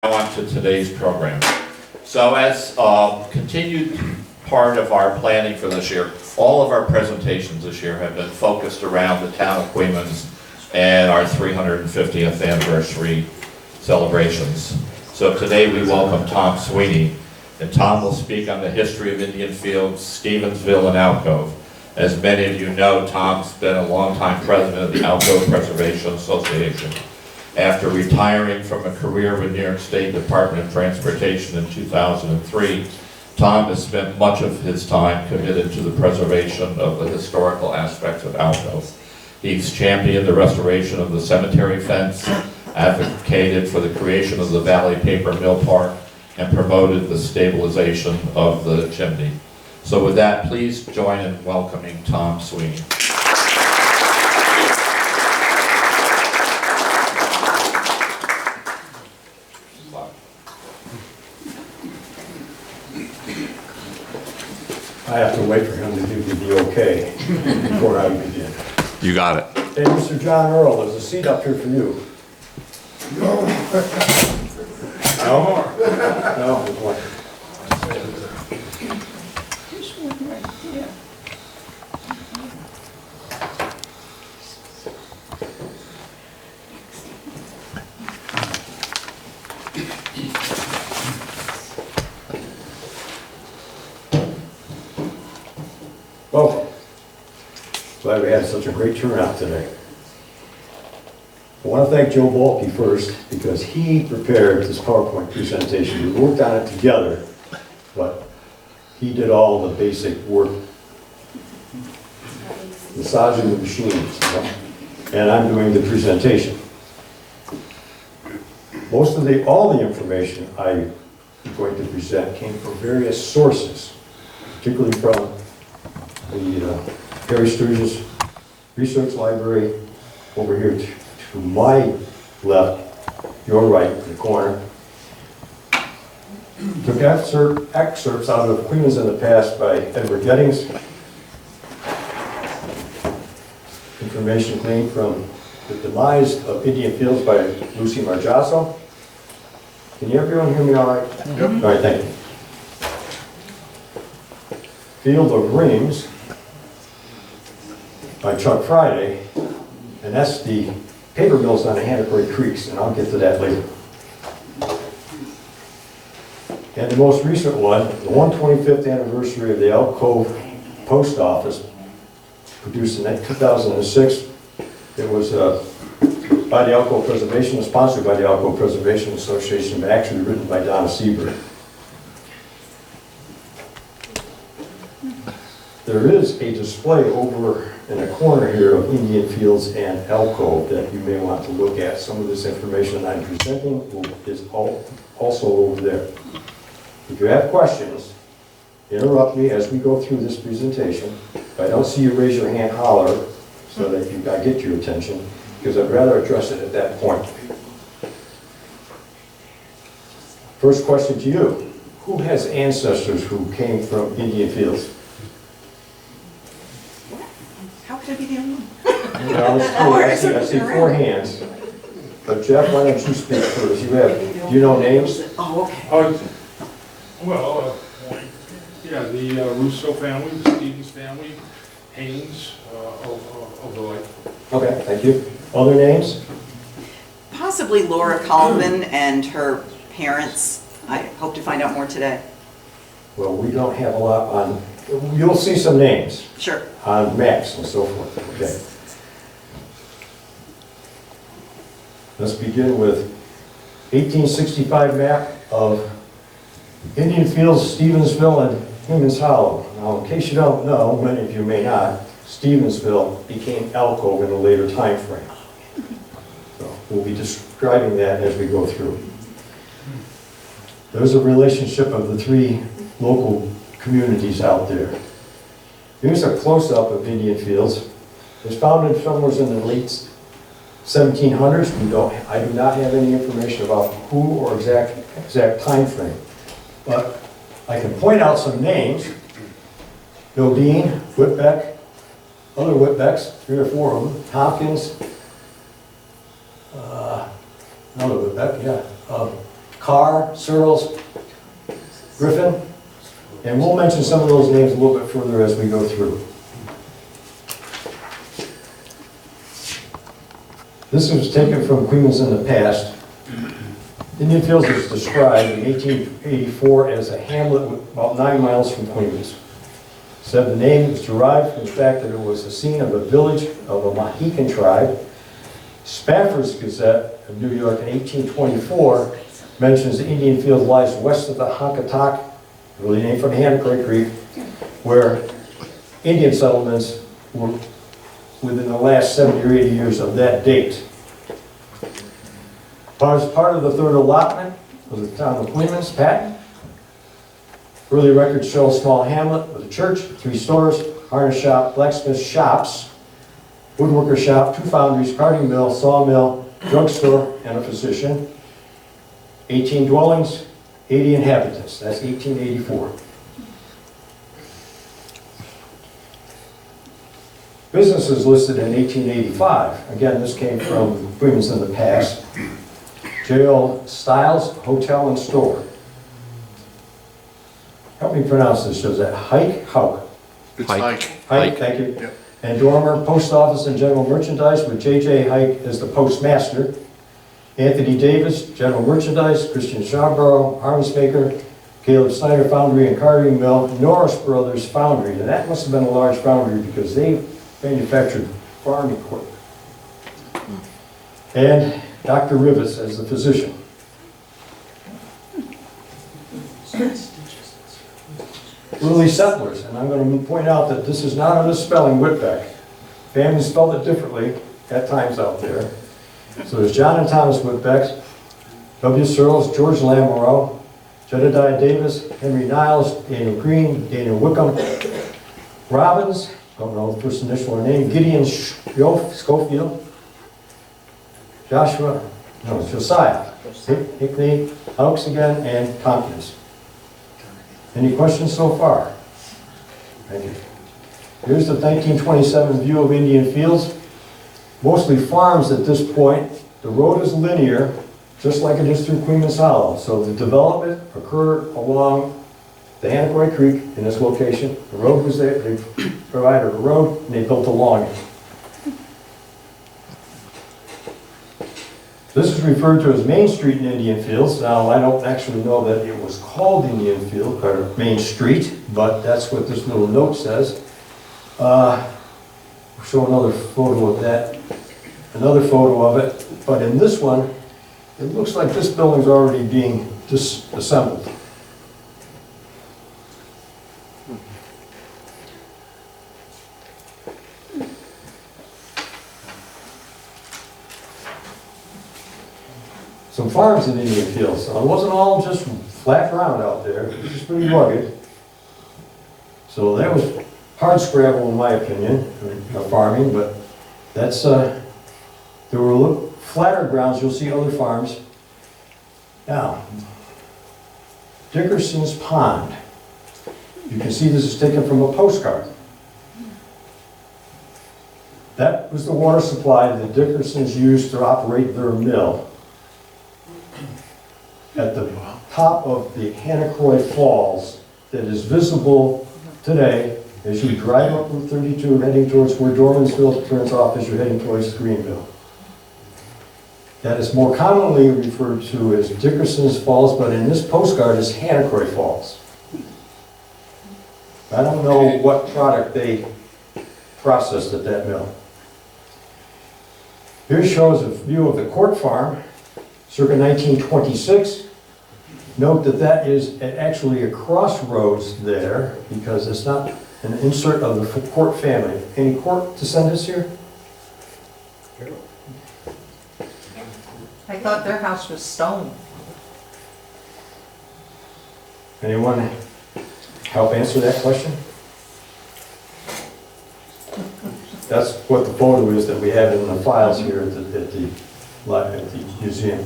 On to today's program. So as continued part of our planning for this year, all of our presentations this year have been focused around the town of Queens and our 350th anniversary celebrations. So today we welcome Tom Sweeney, and Tom will speak on the history of Indian Fields, Stephensville, and Alcove. As many of you know, Tom's been a longtime president of the Alcove Preservation Association. After retiring from a career with New York State Department of Transportation in 2003, Tom has spent much of his time committed to the preservation of the historical aspects of Alcove. He's championed the restoration of the cemetery fence, advocated for the creation of the Valley Paper Mill Park, and promoted the stabilization of the chimney. So with that, please join in welcoming Tom Sweeney. I have to wait for him to give me the okay before I begin. You got it. Hey, Mr. John Earl, there's a seat up here for you. No. No more. No, there's one. There's one right there. Welcome. Glad we had such a great turnout today. I want to thank Joe Balke first because he prepared this PowerPoint presentation. We worked on it together, but he did all the basic work, massaging the machines, and I'm doing the presentation. All the information I'm going to present came from various sources, particularly from the Harry Sturgis Research Library over here to my left, your right, in the corner. Took excerpts out of Queens in the Past by Edward Gettings. Information gleaned from The Demise of Indian Fields by Lucy Marjasso. Can everyone hear me all right? Yep. All right, thank you. Field of Rings by Chuck Friday, and that's the paper mills on the Hannaford Creeks, and I'll get to that later. And the most recent one, the 125th anniversary of the Alcove Post Office, produced in 2006. It was by the Alcove Preservation, sponsored by the Alcove Preservation Association, but actually written by Donna Seaberg. There is a display over in the corner here of Indian Fields and Alcove that you may want to look at. Some of this information I'm presenting is also over there. If you have questions, interrupt me as we go through this presentation. If I don't see you, raise your hand, holler, so that I get your attention, because I'd rather address it at that point. First question to you. Who has ancestors who came from Indian Fields? How could I be the only one? Well, I see four hands. But Jeff, why don't you speak first? Do you know names? Oh, okay. The Russo family, the Stevens family, Haynes, of the like. Okay, thank you. Other names? Possibly Laura Colvin and her parents. I hope to find out more today. Well, we don't have a lot on, you'll see some names Sure. on maps and so forth, okay? Let's begin with 1865 map of Indian Fields, Stephensville, and Heman's Hollow. Now, in case you don't know, many of you may not, Stephensville became Alcove in a later time frame. So we'll be describing that as we go through. There's a relationship of the three local communities out there. Here's a close-up of Indian Fields. It was founded somewhere in the late 1700s. I do not have any information about who or exact time frame. But I can point out some names. Bodine, Whitbeck, other Whitbecks, 3 or 4 of them, Tompkins, another Whitbeck, yeah. Carr, Searles, Griffin, and we'll mention some of those names a little bit further as we go through. This was taken from Queens in the past. Indian Fields is described in 1884 as a hamlet about 9 miles from Queens. Said the name was derived from the fact that it was the scene of a village of a Mohican tribe. Spafford's Gazette of New York in 1824 mentions the Indian Field lies west of the Honkatok, really named from Hanacroy Creek, where Indian settlements were within the last 70 or 80 years of that date. As part of the third allotment of the town of Queens patent, early records show a small hamlet with a church, 3 stores, harness shop, blacksmith shops, woodworker shop, 2 foundries, carding mill, sawmill, drugstore, and a physician. 18 dwellings, 80 inhabitants. That's 1884. Businesses listed in 1885. Again, this came from Queens in the past. J.L. Stiles Hotel and Store. Help me pronounce this. Is that Hike? Hauk? It's Hike. Hike, thank you. Yep. And Dormer Post Office and General Merchandise with J.J. Hike as the postmaster. Anthony Davis, General Merchandise. Christian Scharborough, Arms Maker. Caleb Snyder Foundry and Carving Mill. Norris Brothers Foundry. And that must have been a large foundry because they manufactured farm equipment. And Dr. Rivets as the physician. Early settlers, and I'm going to point out that this is not a misspelling, Whitbeck. Families spelled it differently at times out there. So there's John and Thomas Whitbeck, W. Searles, George Lamoureux, Jedediah Davis, Henry Niles, Daniel Green, Daniel Wickham, Robbins, don't know the first initial or name, Gideon Schofield, Josiah, Hickney, Hawks again, and Tompkins. Any questions so far? Thank you. Here's the 1927 view of Indian Fields. Mostly farms at this point. The road is linear, just like it is through Queens Hollow. So the development occurred along the Hanacroy Creek in this location. The road was there, they provided a road, and they built along it. This is referred to as Main Street in Indian Fields. Now, I don't actually know that it was called Indian Field, or Main Street, but that's what this little note says. We'll show another photo of that, another photo of it. But in this one, it looks like this building's already being disassembled. Some farms in Indian Fields. So it wasn't all just flat ground out there. It was pretty rugged. So that was hard scrabble in my opinion, farming, but that's, there were flatter grounds. You'll see other farms. Now, Dickerson's Pond. You can see this is taken from a postcard. That was the water supply that Dickerson's used to operate their mill. At the top of the Hanacroy Falls that is visible today as you drive up Route 32 heading towards where Dormansville turns off as you're heading towards Greenville. That is more commonly referred to as Dickerson's Falls, but in this postcard is Hanacroy Falls. I don't know what product they processed at that mill. Here shows a view of the Court Farm, circa 1926. Note that that is actually a crossroads there because it's not an insert of the Court family. Any Court descendants here? I thought their house was stone. Anyone help answer that question? That's what the photo is that we have in the files here at the museum.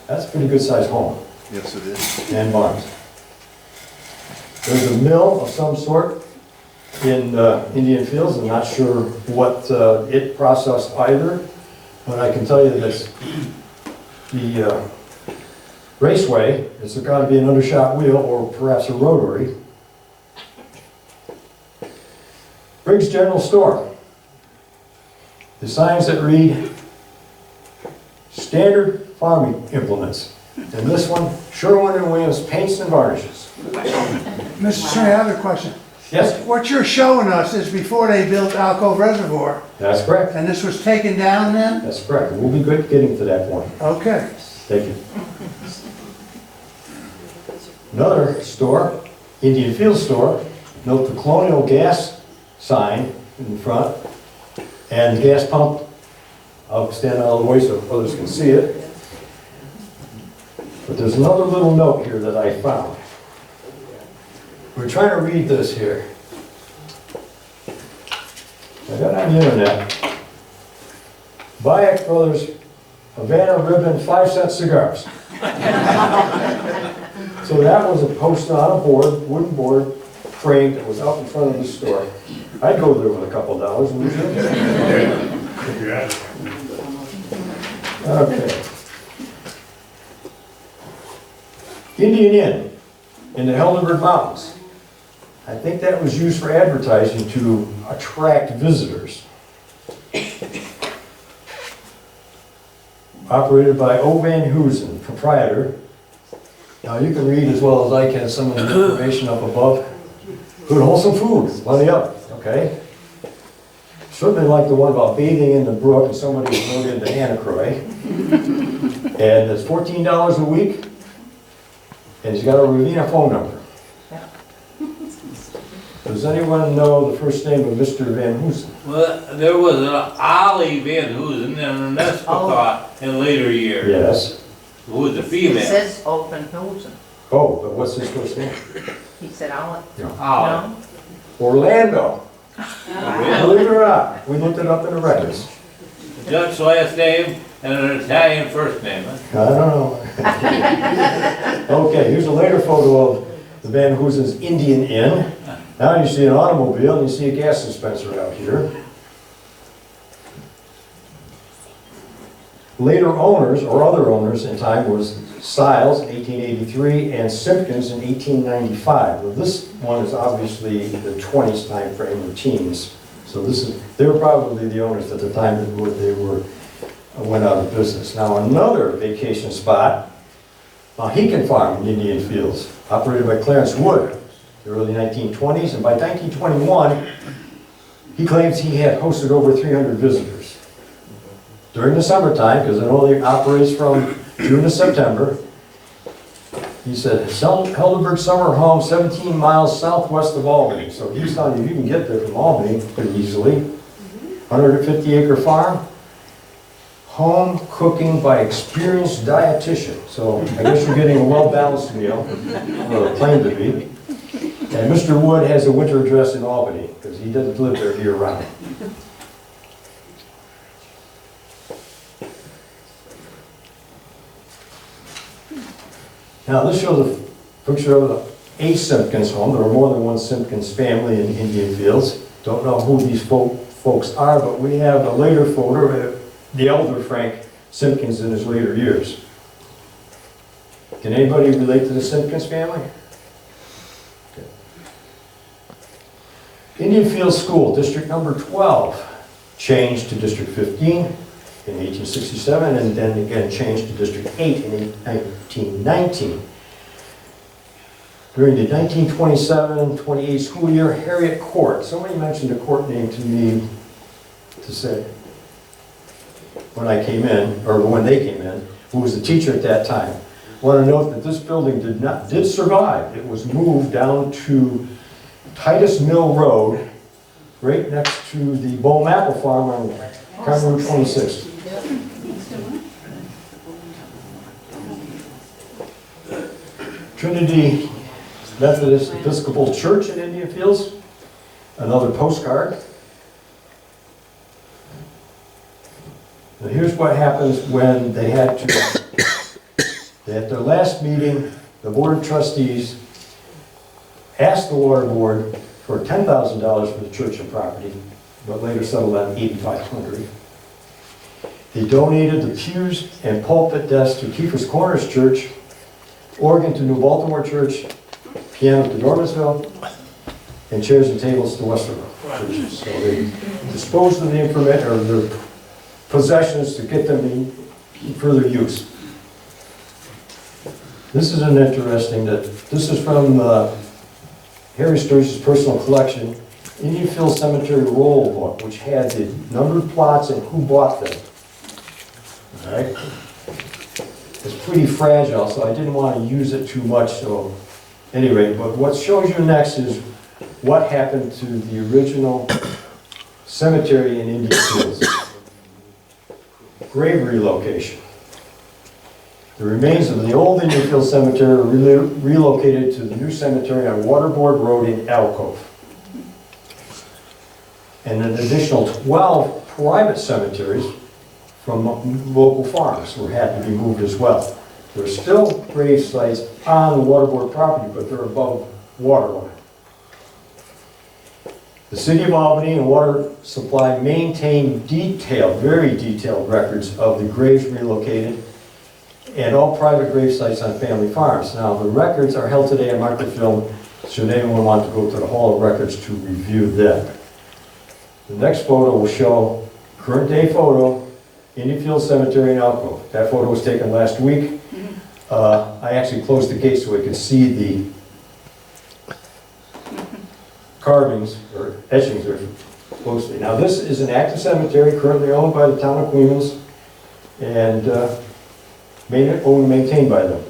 That's a pretty good sized home. Yes, it is. And barns. There's a mill of some sort in Indian Fields. I'm not sure what it processed either, but I can tell you that the Raceway, it's got to be an undershot wheel or perhaps a rotary. Briggs General Store. The signs that read standard farming implements. And this one, Sherwin and Williams paints and varnishes. Mr. Sweeney, I have a question. Yes, What you're showing us is before they built Alcove Reservoir, that's correct. and this was taken down then? That's correct. We'll be good getting to that point. Okay. Thank you. Another store, Indian Field Store. Note the Colonial Gas sign in front and the gas pump. I'll stand out of the way so others can see it. But there's another little note here that I found. We're trying to read this here. I got on the internet. Bayek Brothers Havana Ribbon 5-cent cigars. So that was a poster on a board, wooden board, framed, that was out in front of the store. I'd go there with a couple dollars and lose it. Okay. Indian Inn in the Heldenberg Mountains. I think that was used for advertising to attract visitors. Operated by O. Van Hoosen, proprietor. Now you can read as well as I can some of the information up above. Good wholesome food, plenty of it, okay? Certainly like the one about bathing in the brook and somebody was rode into Anacroy. And it's $14 a week. And he's got a Ravina phone number. Does anyone know the first name of Mr. Van Hoosen? Well, there was an Ollie Van Hoosen and an Espacott in later years, Yes. who was a It female. says open Hilton. Oh, but what's his first name? He said, I'll, Ollie. no? Orlando. Really? Believe it or not, we looked it up in the records. Dutch last name and an Italian first name. Huh? I don't know. Okay, here's a later photo of the Van Hoosen's Indian Inn. Now you see an automobile and you see a gas dispenser out here. Later owners, or other owners in time, was Stiles in 1883 and Simpkins in 1895. Well, this one is obviously the 20s time frame, or teens. So they were probably the owners at the time that they went out of business. Now another vacation spot, Mohican Farm in Indian Fields, operated by Clarence Wood, the early 1920s, and by 1921, he claims he had hosted over 300 visitors. During the summertime, because it only operates from June to September, he said, Heldenberg Summer Home, 17 miles southwest of Albany. So he's telling you can get there from Albany pretty easily. 150-acre farm. Home cooking by experienced dietitian. So I guess you're getting a well-balanced meal, or claimed to be. And Mr. Wood has a winter address in Albany, because he doesn't live there year-round. Now this shows a picture of a Simpkins home. There are more than one Simpkins family in Indian Fields. Don't know who these folks are, but we have a later photo of the elder Frank Simpkins in his later years. Can anybody relate to the Simpkins family? Okay. Indian Fields School, District number 12, changed to District 15 in 1867, and then again changed to District 8 in 1919. During the 1927-28 school year, Harriet Court, somebody mentioned a court name to me to say when I came in, or when they came in, who was the teacher at that time. I want to note that this building did survive. It was moved down to Titus Mill Road, right next to the Bull Apple Farm on County Route 26. Trinity Methodist Episcopal Church in Indian Fields, another postcard. Now here's what happens when they had at their last meeting, the Board of Trustees asked the Water Board for $10,000 for the church and property, but later settled on $8,500. They donated the pews and pulpit desk to Keefer's Corners Church organ to New Baltimore Church, piano to Normansville, and chairs and tables to Westerville churches. So they disposed of the information, or their possessions to get them in further use. This is an interesting, this is from Harry Sturgis' personal collection, Indian Field Cemetery roll book, which had the numbered plots and who bought them. All right? It's pretty fragile, so I didn't want to use it too much, so anyway, but what shows you next is what happened to the original cemetery in Indian Fields. Grave relocation. The remains of the old Indian Field Cemetery were relocated to the new cemetery on Waterboard Road in Alcove. And an additional 12 private cemeteries from local farms had to be moved as well. There are still grave sites on the Waterboard property, but they're above waterline. The City of Albany and Water Supply maintain detailed, very detailed records of the graves relocated and all private grave sites on family farms. Now, the records are held today in microfilm, should anyone want to go to the Hall of Records to review them. The next photo will show current day photo, Indian Field Cemetery in Alcove. That photo was taken last week. I actually closed the gate so I could see the carvings or etchings are closely. Now, this is an active cemetery currently owned by the town of Queens and owned and maintained by them.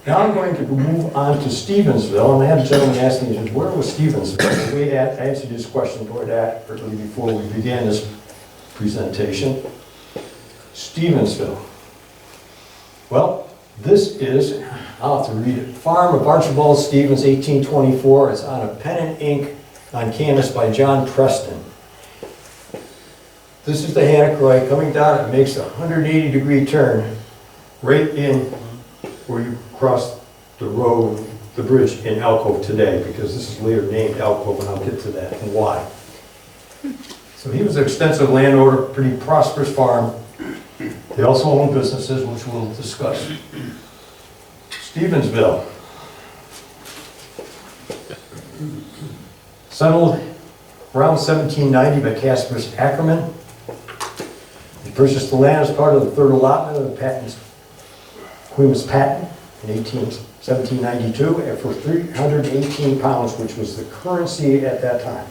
Now I'm going to move on to Stephensville, and I had a gentleman ask me, where was Stephensville? We answered his question quite accurately before we began this presentation. Stephensville. Well, this is, I'll have to read it, Farm of Archibald Stephens, 1824. It's on a pen and ink on canvas by John Preston. This is the Hannah coming down. It makes a 180-degree turn right in where you cross the road, the bridge in Alcove today, because this is later named Alcove, and I'll get to that and why. So he was an extensive landowner, pretty prosperous farm. They also own businesses, which we'll discuss. Stephensville. Settled around 1790 by Caspar Ackerman. He purchased the land as part of the third allotment of the Queens patent in 1792 for 318 pounds, which was the currency at that time.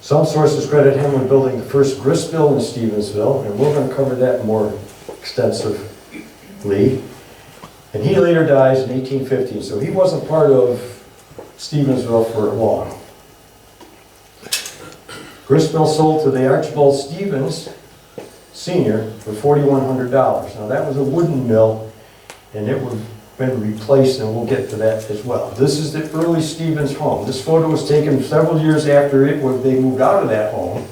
Some sources credit him with building the first grist mill in Stephensville, and we're going to cover that more extensively. And he later dies in 1850, so he wasn't part of Stephensville for long. Grist mill sold to the Archibald Stephens Sr. for $4,100. Now that was a wooden mill, and it would have been replaced, and we'll get to that as well. This is the early Stephens home. This photo was taken several years after they moved out of that home,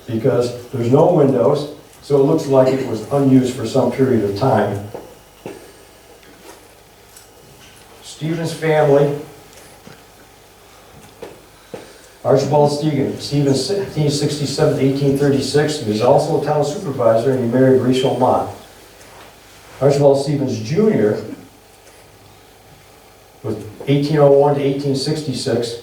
because there's no windows, so it looks like it was unused for some period of time. Stephens family. Archibald Stephens, 1867 to 1836, he was also a town supervisor, and he married Rachel Mott. Archibald Stephens Jr. was 1801 to 1866,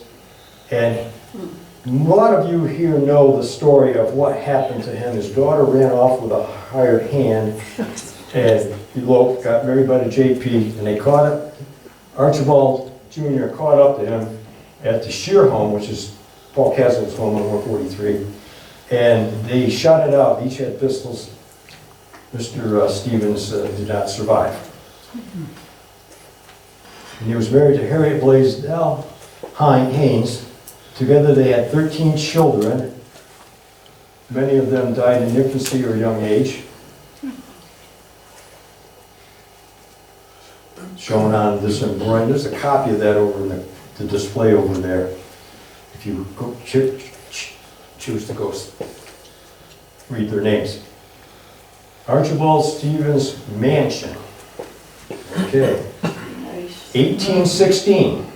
and a lot of you here know the story of what happened to him. His daughter ran off with a hired hand and eloped, got married by the JP, and they caught it. Archibald Jr. caught up to him at the Shear home, which is Paul Castle's home on 143, and they shot it out. Each had pistols. Mr. Stephens did not survive. And he was married to Harriet Blaisdell Haynes. Together they had 13 children. Many of them died in infancy or young age. Shown on this embroidery. There's a copy of that over in the display over there. If you go, choose to go read their names. Archibald Stephens Mansion. Okay. 1816.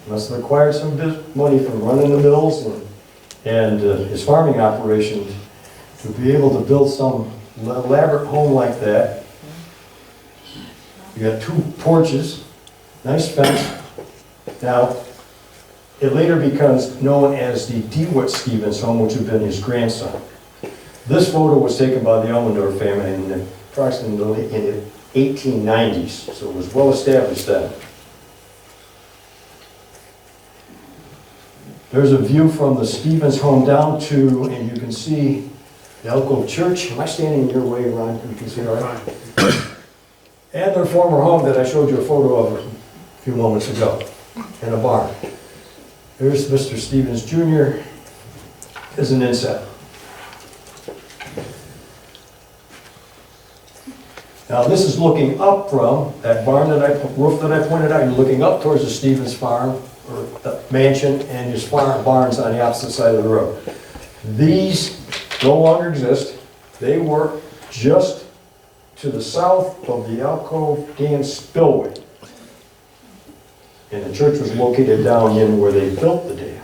Must have acquired some money from running the mills and his farming operations to be able to build some elaborate home like that. You got 2 porches, nice fence. Now, it later becomes known as the DeWitt Stevens home, which would have been his grandson. This photo was taken by the Elmendorf family in approximately in the 1890s, so it was well established then. There's a view from the Stevens home down to, and you can see the Alcove Church. Am I standing in your way, Ron? You can see it all right? And their former home that I showed you a photo of a few moments ago, and a barn. There's Mr. Stevens Jr. as an inset. Now this is looking up from that barn roof that I pointed out. You're looking up towards the Stevens farm, or the mansion, and his barns on the opposite side of the road. These no longer exist. They were just to the south of the Alcove Dam spillway. And the church was located down in where they built the dam.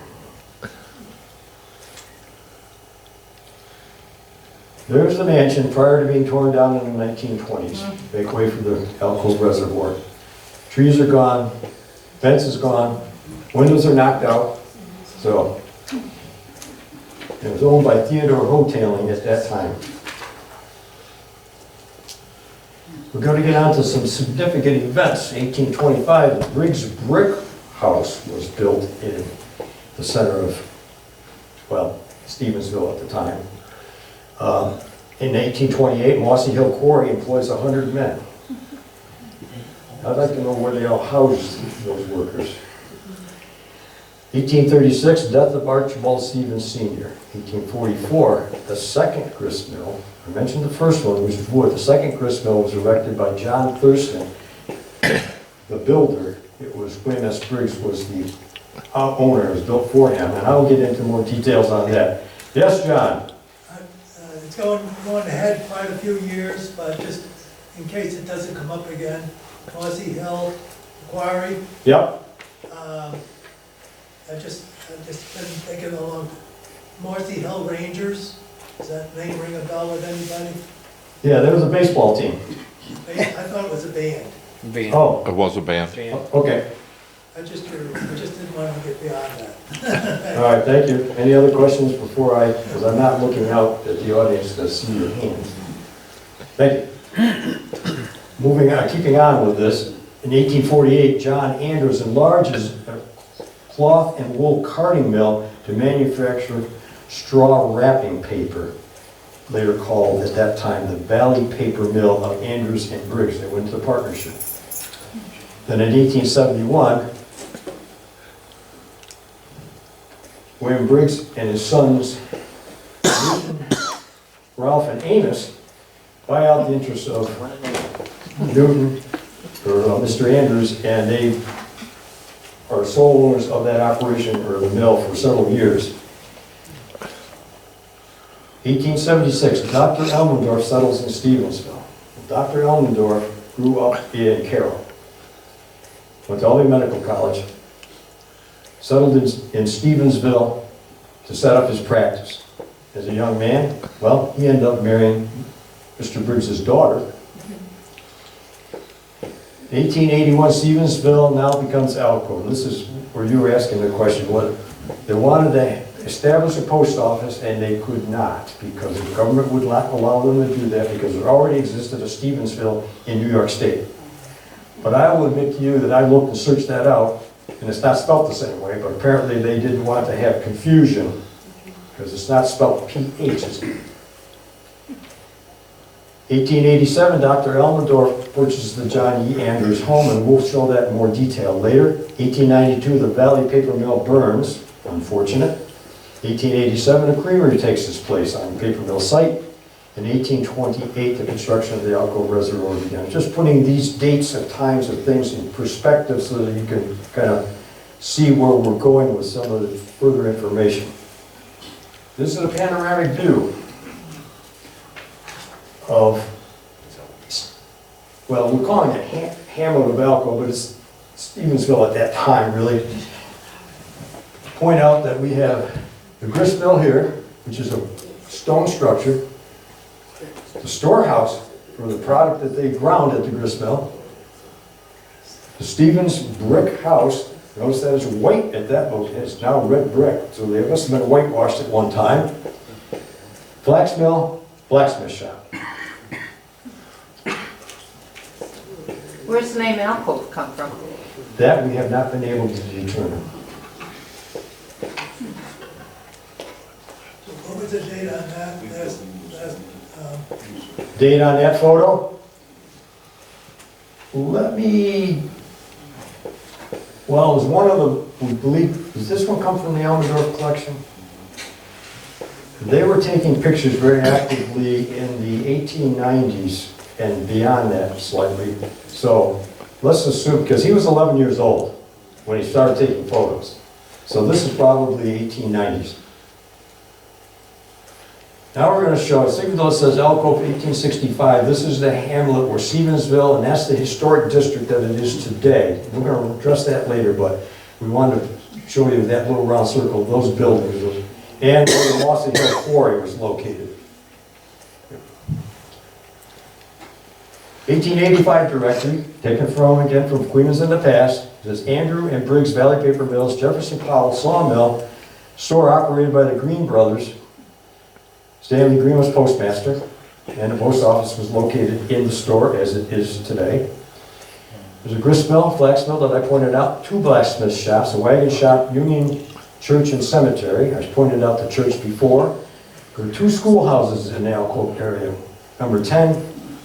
There's the mansion prior to being torn down in the 1920s. Make way for the Alcove Reservoir. Trees are gone, fence is gone, windows are knocked out. So, it was owned by Theodore Hoteling at that time. We're going to get on to some significant events. 1825, the Briggs Brick House was built in the center of, well, Stephensville at the time. In 1828, Mossy Hill Quarry employs 100 men. I'd like to know where they all housed those workers. 1836, death of Archibald Stevens Sr. 1844, the second grist mill. I mentioned the first one, which was wood. The second grist mill was erected by John Thurston, the builder. It was William S. Briggs was the owner. It was built for him, and I'll get into more details on that. Yes, John? It's going ahead quite a few years, but just in case it doesn't come up again, Mossy Hill Quarry. Yep. I've just been thinking along, Mossy Hill Rangers. Does that name ring a bell with anybody? Yeah, there was a baseball team. I thought it was a band. Oh, It was a band. okay. I just didn't want to get beyond that. All right, thank you. Any other questions before because I'm not looking out at the audience to see your hands. Thank you. Moving on, keeping on with this, in 1848, John Andrews enlarges a cloth and wool carding mill to manufacture straw wrapping paper, later called at that time the Valley Paper Mill of Andrews and Briggs. They went into partnership. Then in 1871, William Briggs and his sons, Ralph and Amos, buy out the interests of Newton, or Mr. Andrews, and they are sole owners of that operation, or the mill, for several years. 1876, Dr. Elmendorf settles in Stephensville. Dr. Elmendorf grew up in Carroll, went to Albany Medical College, settled in Stephensville to set up his practice. As a young man, well, he ended up marrying Mr. Briggs' daughter. 1881, Stephensville now becomes Alcove. This is where you were asking the question. What they wanted to establish a post office, and they could not because the government would not allow them to do that because there already existed a Stephensville in New York State. But I will admit to you that I looked and searched that out, and it's not spelled the same way, but apparently they didn't want to have confusion because it's not spelled P-H. 1887, Dr. Elmendorf purchases the John E. Andrews home, and we'll show that in more detail later. 1892, the Valley Paper Mill burns, unfortunate. 1887, a creamery takes its place on the paper mill site. In 1828, the construction of the Alcove Reservoir began. Just putting these dates and times of things in perspective so that you can kind of see where we're going with some of the further information. This is a panoramic view of, well, we're calling it hamlet of Alcove, but it's Stephensville at that time, really. Point out that we have the grist mill here, which is a stone structure, the storehouse for the product that they ground at the grist mill, The Stevens brick house, notice that it's white at that moment, it's now red brick, so they must have been whitewashed at one time. Flax mill, blacksmith shop. Where's the name Alcove come from? That we have not been able to determine. What was the date on that? Date on that photo? Let me, well, it was one of the, we believe, does this one come from the Elmendorf collection? They were taking pictures very actively in the 1890s and beyond that slightly. So let's assume, because he was 11 years old when he started taking photos. So this is probably 1890s. Now we're going to show, even though it says Alcove 1865, this is the hamlet where Stephensville, and that's the historic district that it is today. We're going to address that later, but we wanted to show you that little round circle, those buildings, and where the Mossy Hill Quarry was located. 1885 directory, taken from, again, from Queens in the past. It says Andrew and Briggs Valley Paper Mills, Jefferson Powell Sawmill, store operated by the Green Brothers. Stanley Green was postmaster, and the post office was located in the store as it is today. There's a grist mill, flax mill that I pointed out, 2 blacksmith shops, a wagon shop, Union Church and Cemetery. I pointed out the church before. There are 2 schoolhouses in the Alcove area, number 10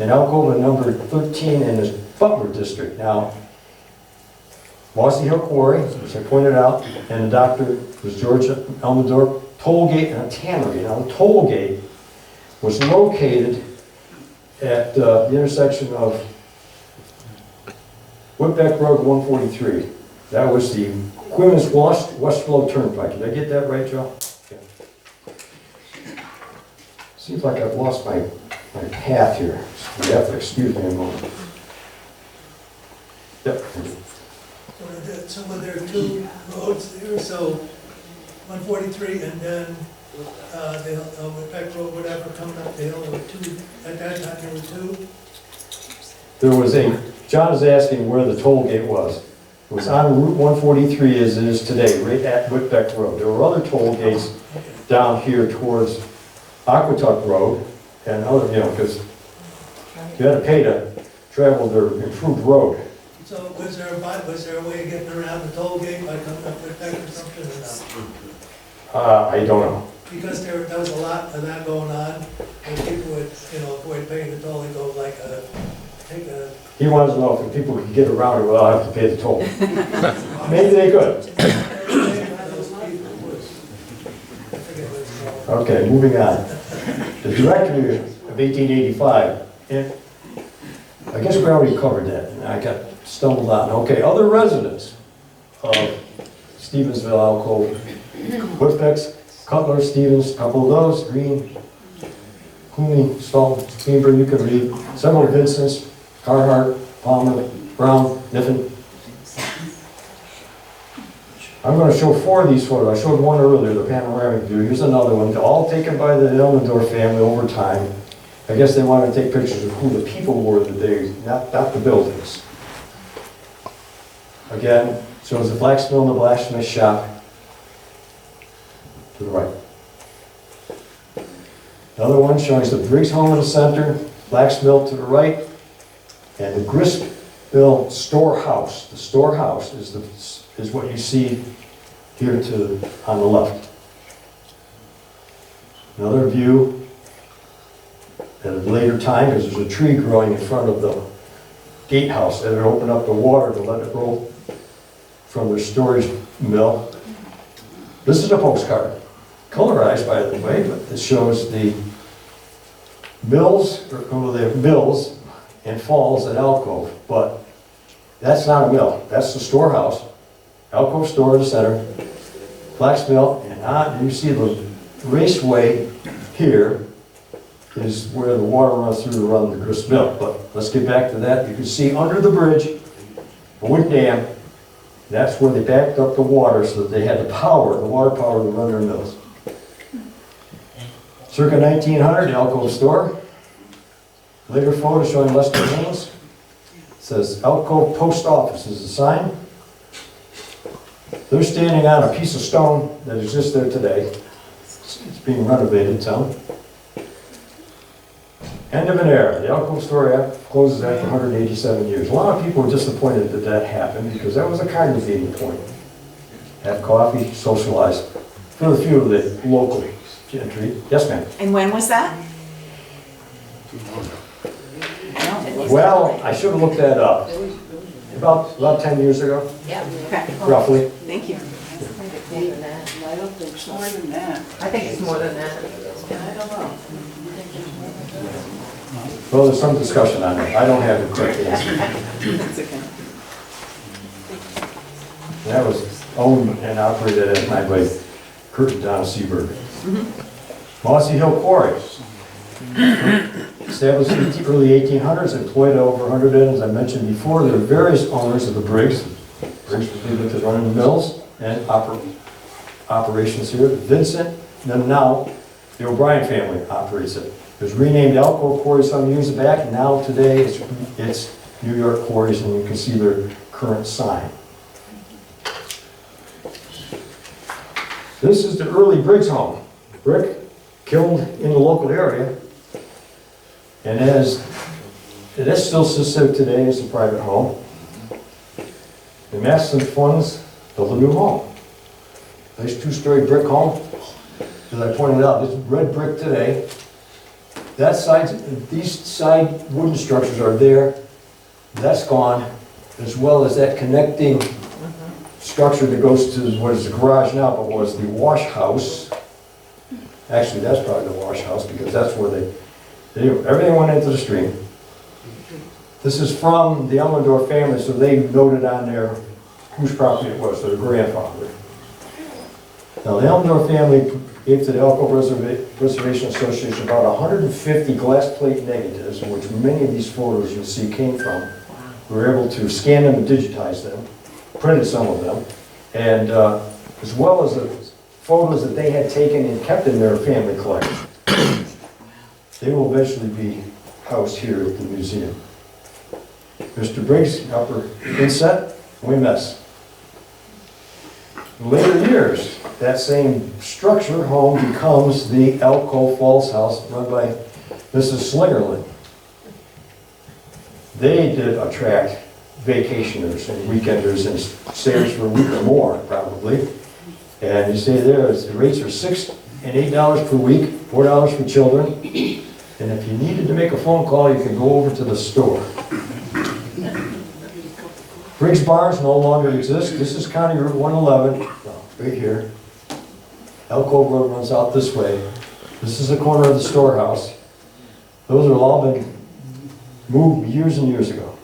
in Alcove and number 13 in the Butler district. Now, Mossy Hill Quarry, which I pointed out, and the doctor was George Elmendorf. Toll gate and a tannery. Now, the toll gate was located at the intersection of Whitbeck Road 143. That was the Queens Westflow Turnpike. Did I get that right, Joe? Yeah. Seems like I've lost my path here. So you have to excuse me a moment. Yep. So were there 2 roads there, so 143 and then the Whitbeck Road, whatever, coming up the hill, there were 2, at that time there were 2? There was John is asking where the toll gate was. It was on Route 143 as it is today, right at Whitbeck Road. There were other toll gates down here towards Aquatuck Road and other, because you had to pay to travel their improved road. So was there a way of getting around the toll gate by coming up Whitbeck or something or not? I don't know. Because there was a lot of that going on, and people would, avoid paying the toll, they go like He wanted to know if people could get around it without having to pay the toll. Maybe they could. Okay, moving on. The directory of 1885, and I guess we already covered that, and I got stumbled on. Okay, other residents of Stephensville, Alcove, Whitbecks, Cutler, Stevens, a couple of those, Green, Cooney, Stahl, Greenberg, you can read, several Vincents, Carhart, Palmer, Brown, Niffen. I'm going to show 4 of these photos. I showed one earlier, the panoramic view. Here's another one, all taken by the Elmendorf family over time. I guess they wanted to take pictures of who the people were that they, not the buildings. Again, shows the flax mill and the blacksmith shop to the right. Another one shows the Briggs home in the center, flax mill to the right, and the grist mill storehouse. The storehouse is what you see here on the left. Another view at a later time, because there's a tree growing in front of the gatehouse, and it opened up the water to let it roll from their storage mill. This is a postcard, colorized by the way, but it shows the mills, mills and falls at Alcove, but that's not a mill, that's the storehouse. Alcove store in the center, flax mill, and you see the raceway here is where the water runs through to run the grist mill. But let's get back to that. You can see under the bridge, a wood dam, that's where they backed up the water so that they had the water power to run their mills. Circa 1900, Alcove store. Later photo showing Lester Haynes. says Alcove Post Office is the sign. They're standing on a piece of stone that exists there today. It's being renovated some. End of an era. The Alcove story closes after 187 years. A lot of people were disappointed that that happened because that was a congregating point. Have coffee, socialize. For a few of the local gentry. Yes, ma'am. And when was that? Well, I should have looked that up. About 10 years ago, Okay, roughly. thank you. I don't think it's more than that. I think it's more than that. I don't know. Well, there's some discussion on it. I don't have the correct answer. That's okay. That was owned and operated at that time by Kurt and Donna Seberg. Mossy Hill Quarry. Established in the early 1800s, employed over 100 men, as I mentioned before. There are various owners of the Briggs. Briggs was able to run the mills and operations here. Vincent, and now the O'Brien family operates it. It was renamed Alcove Quarry some years back, and now today it's New York Quarries, and you can see their current sign. This is the early Briggs home. Brick, killed in the local area. And that still sits there today as a private home. The Masson funds built a new home. Nice two-story brick home. As I pointed out, it's red brick today. That side, these side wooden structures are there. That's gone, as well as that connecting structure that goes to what is the garage now, but was the wash house. Actually, that's probably the wash house because that's where everything went into the stream. This is from the Elmendorf family, so they noted on there whose property it was, their grandfather. Now, the Elmendorf family gave to the Alcove Preservation Association about 150 glass plate negatives, in which many of these photos you'll see came from. We were able to scan them and digitize them, printed some of them, and as well as the photos that they had taken and kept in their family collection. They will eventually be housed here at the museum. Mr. Briggs, upper inset, Weymouth. In later years, that same structure home becomes the Alcove Falls House run by Mrs. Slingerland. They did attract vacationers and weekenders and stayers for a week or more, probably. And you see there, the rates are $6 and $8 per week, $4 for children. And if you needed to make a phone call, you could go over to the store. Briggs Barns no longer exist. This is County Route 111, right here. Alcove Road runs out this way. This is the corner of the storehouse. Those have all been moved years and years ago.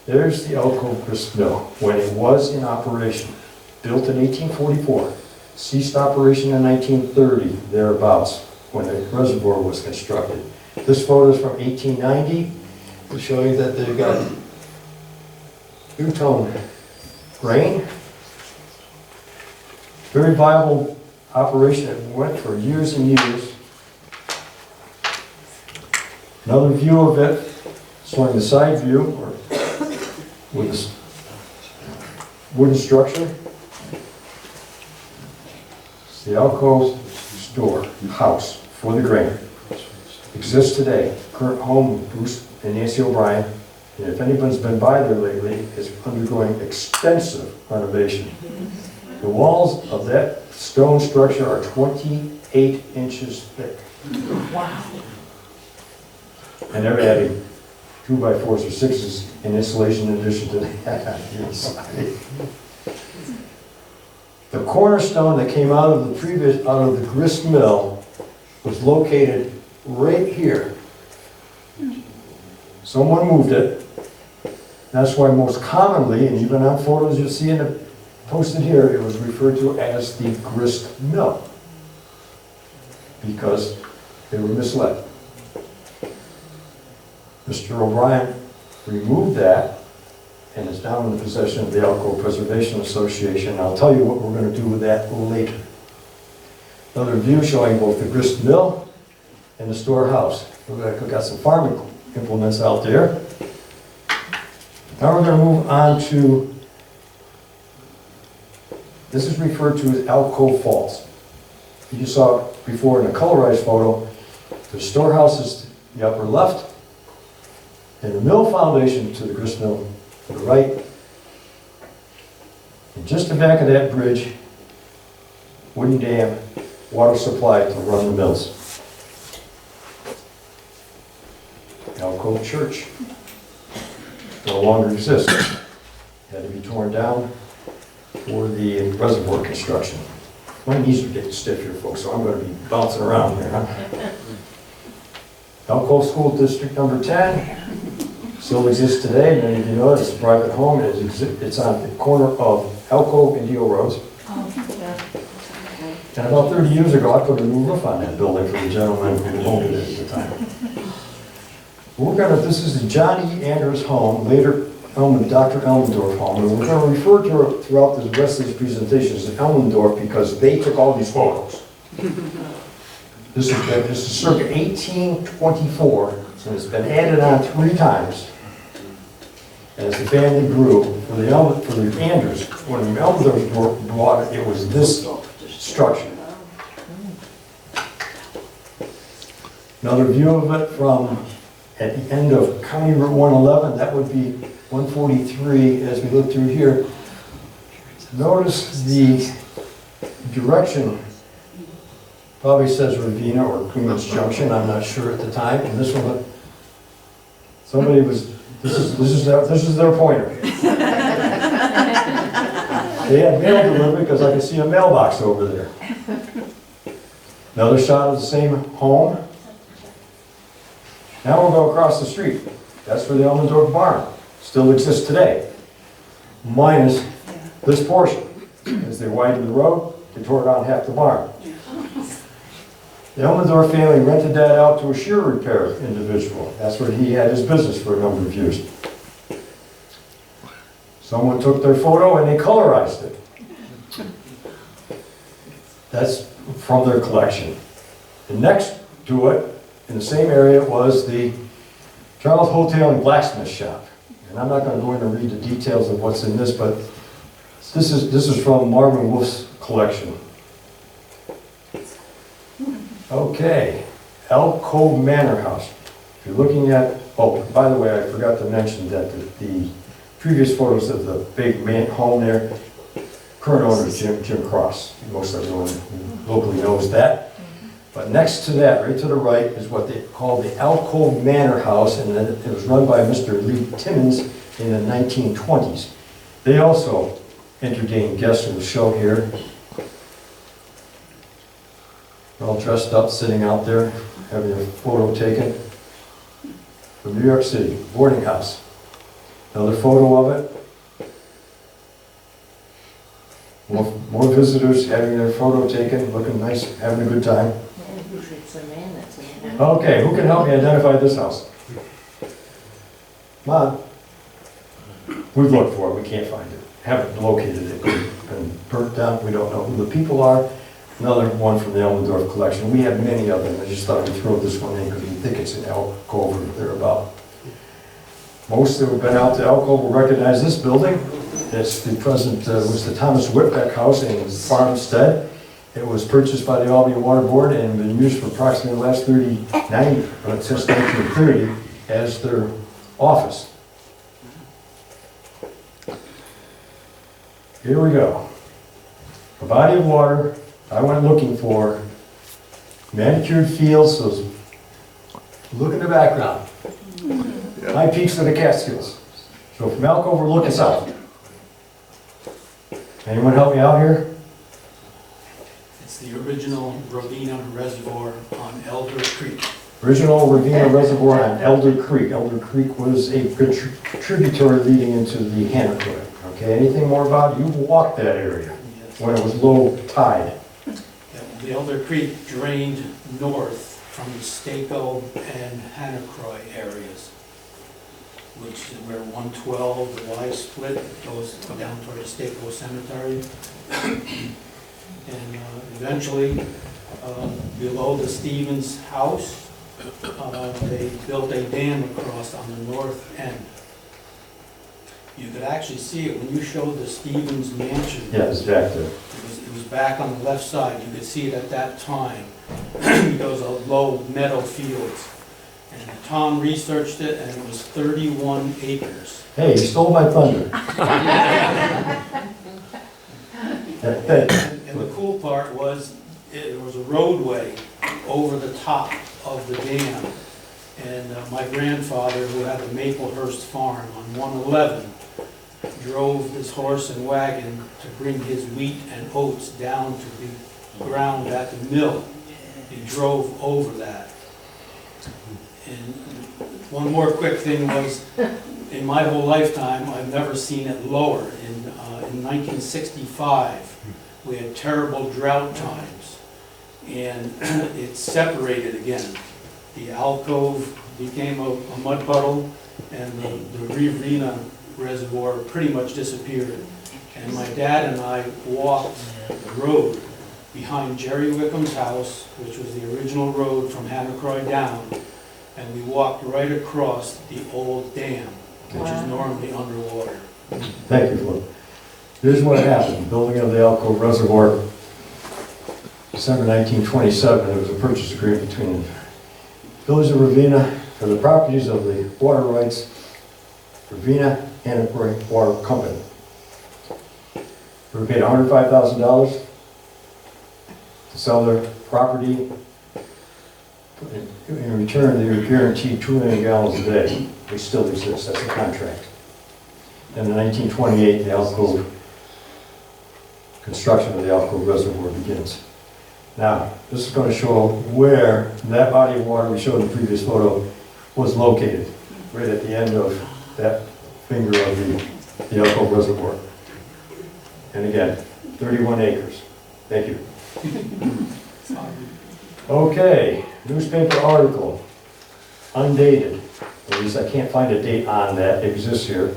There's the Alcove grist mill when it was in operation. Built in 1844, ceased operation in 1930, thereabouts, when the reservoir was constructed. This photo is from 1890 to show you that they've got two-tone grain. Very viable operation. It went for years and years. Another view of it, showing the side view with this wooden structure. It's the Alcove store, house for the grain. Exists today. Current home of Bruce and Nancy O'Brien. And if anyone's been by there lately, it's undergoing extensive renovation. The walls of that stone structure are 28 inches thick. Wow. And they're adding 2x4s or 6s in insulation in addition to that on the inside. The cornerstone that came out of the grist mill was located right here. Someone moved it. That's why most commonly, and even on photos you'll see posted here, it was referred to as the grist mill because they were misled. Mr. O'Brien removed that and is now in the possession of the Alcove Preservation Association. I'll tell you what we're going to do with that later. Another view showing both the grist mill and the storehouse. We've got some farming implements out there. Now we're going to move on to, this is referred to as Alcove Falls. You just saw it before in a colorized photo. The storehouse is to the upper left, and the mill foundation to the grist mill to the right. And just the back of that bridge, wooden dam, water supply to run the mills. Alcove Church no longer exists. Had to be torn down for the reservoir construction. My knees are getting stiff here, folks, so I'm going to be bouncing around here. Huh? Alcove School District number 10 still exists today. Many of you know it's a private home. It's on the corner of Alcove and Deal Roads. And about 30 years ago, I put a new roof on that building for the gentleman who owned it at the time. This is the John E. Anders home, later Dr. Elmendorf home, and we're going to refer to her throughout the rest of these presentations as Elmendorf because they took all these photos. This is circa 1824, and it's been added on 3 times as the family grew. For the Anders, when the Elmendorfs bought it, it was this structure. Another view of it from at the end of County Route 111, that would be 143 as we look through here. Notice the direction probably says Ravina or Queens Junction, I'm not sure at the time. And this one, somebody was, this is their pointer. They had mail delivery because I can see a mailbox over there. Another shot of the same home. Now we'll go across the street. That's where the Elmendorf barn still exists today, minus this portion. As they widened the road, they tore down half the barn. The Elmendorf family rented that out to a shear repair individual. That's where he had his business for a number of years. Someone took their photo and they colorized it. That's from their collection. And next to it, in the same area, was the Charles Hotel and Blacksmith Shop. And I'm not going to go in and read the details of what's in this, but this is from Marvin Wolf's collection. Okay, Alcove Manor House. If you're looking at, oh, by the way, I forgot to mention that the previous photos of the big man home there, current owner is Jim Cross. Most everyone locally knows that. But next to that, right to the right, is what they call the Alcove Manor House, and then it was run by Mr. Lee Timmons in the 1920s. They also entertained guests in the show here. They're all dressed up, sitting out there, having a photo taken. From New York City, boarding house. Another photo of it. More visitors having their photo taken, looking nice, having a good time. Okay, who can help me identify this house? Come on. We've looked for it, we can't find it. Haven't located it, it's been burnt down, we don't know who the people are. Another one from the Elmendorf collection. We have many of them, I just thought we'd throw this one in because we think it's in Alcove or thereabout. Most that have been out to Alcove will recognize this building. It's the present, was the Thomas Whitbeck House in Farmstead. It was purchased by the Albany Water Board and been used for approximately the last since 1930 as their office. Here we go. A body of water I went looking for, manicured fields, so look in the background. High peaks of the Catskills. So from Alcove, we're looking south. Anyone help me out here? It's the original Ravina Reservoir on Elder Creek. Original Ravina Reservoir on Elder Creek. Elder Creek was a good tributary leading into the Hannah. Okay, anything more about it? You walked that area when it was low tide. The Elder Creek drained north from the Staco and Hannacroy areas, which is where 112, the Y split, goes down toward the Staco Cemetery. And eventually, below the Stevens house, they built a dam across on the north end. You could actually see it when you showed the Stevens mansion. Yeah, it's back there. It was back on the left side. You could see it at that time. Those are low meadow fields. And Tom researched it, and it was 31 acres. Hey, you stole my thunder. And the cool part was, it was a roadway over the top of the dam. And my grandfather, who had the Maplehurst farm on 111, drove his horse and wagon to bring his wheat and oats down to the ground at the mill. He drove over that. And one more quick thing was, in my whole lifetime, I've never seen it lower. In 1965, we had terrible drought times, and it separated again. The Alcove became a mud puddle, and the Riverina Reservoir pretty much disappeared. And my dad and I walked the road behind Jerry Wickham's house, which was the original road from Hannacroy down, and we walked right across the old dam, which is normally underwater. Thank you, Flip. Here's what happened. Building of the Alcove Reservoir, December 1927, there was a purchase agreement between the Village of Ravenna for the properties of the water rights, Ravenna Hannacroy Water Company. We were paid $105,000 to sell their property. In return, they were guaranteed 2 million gallons a day. They still exist, that's a contract. And in 1928, the Alcove, construction of the Alcove Reservoir begins. Now, this is going to show where that body of water we showed in the previous photo was located, right at the end of that finger of the Alcove Reservoir. And again, 31 acres. Thank you. Okay, newspaper article, undated. At least I can't find a date on that, it exists here.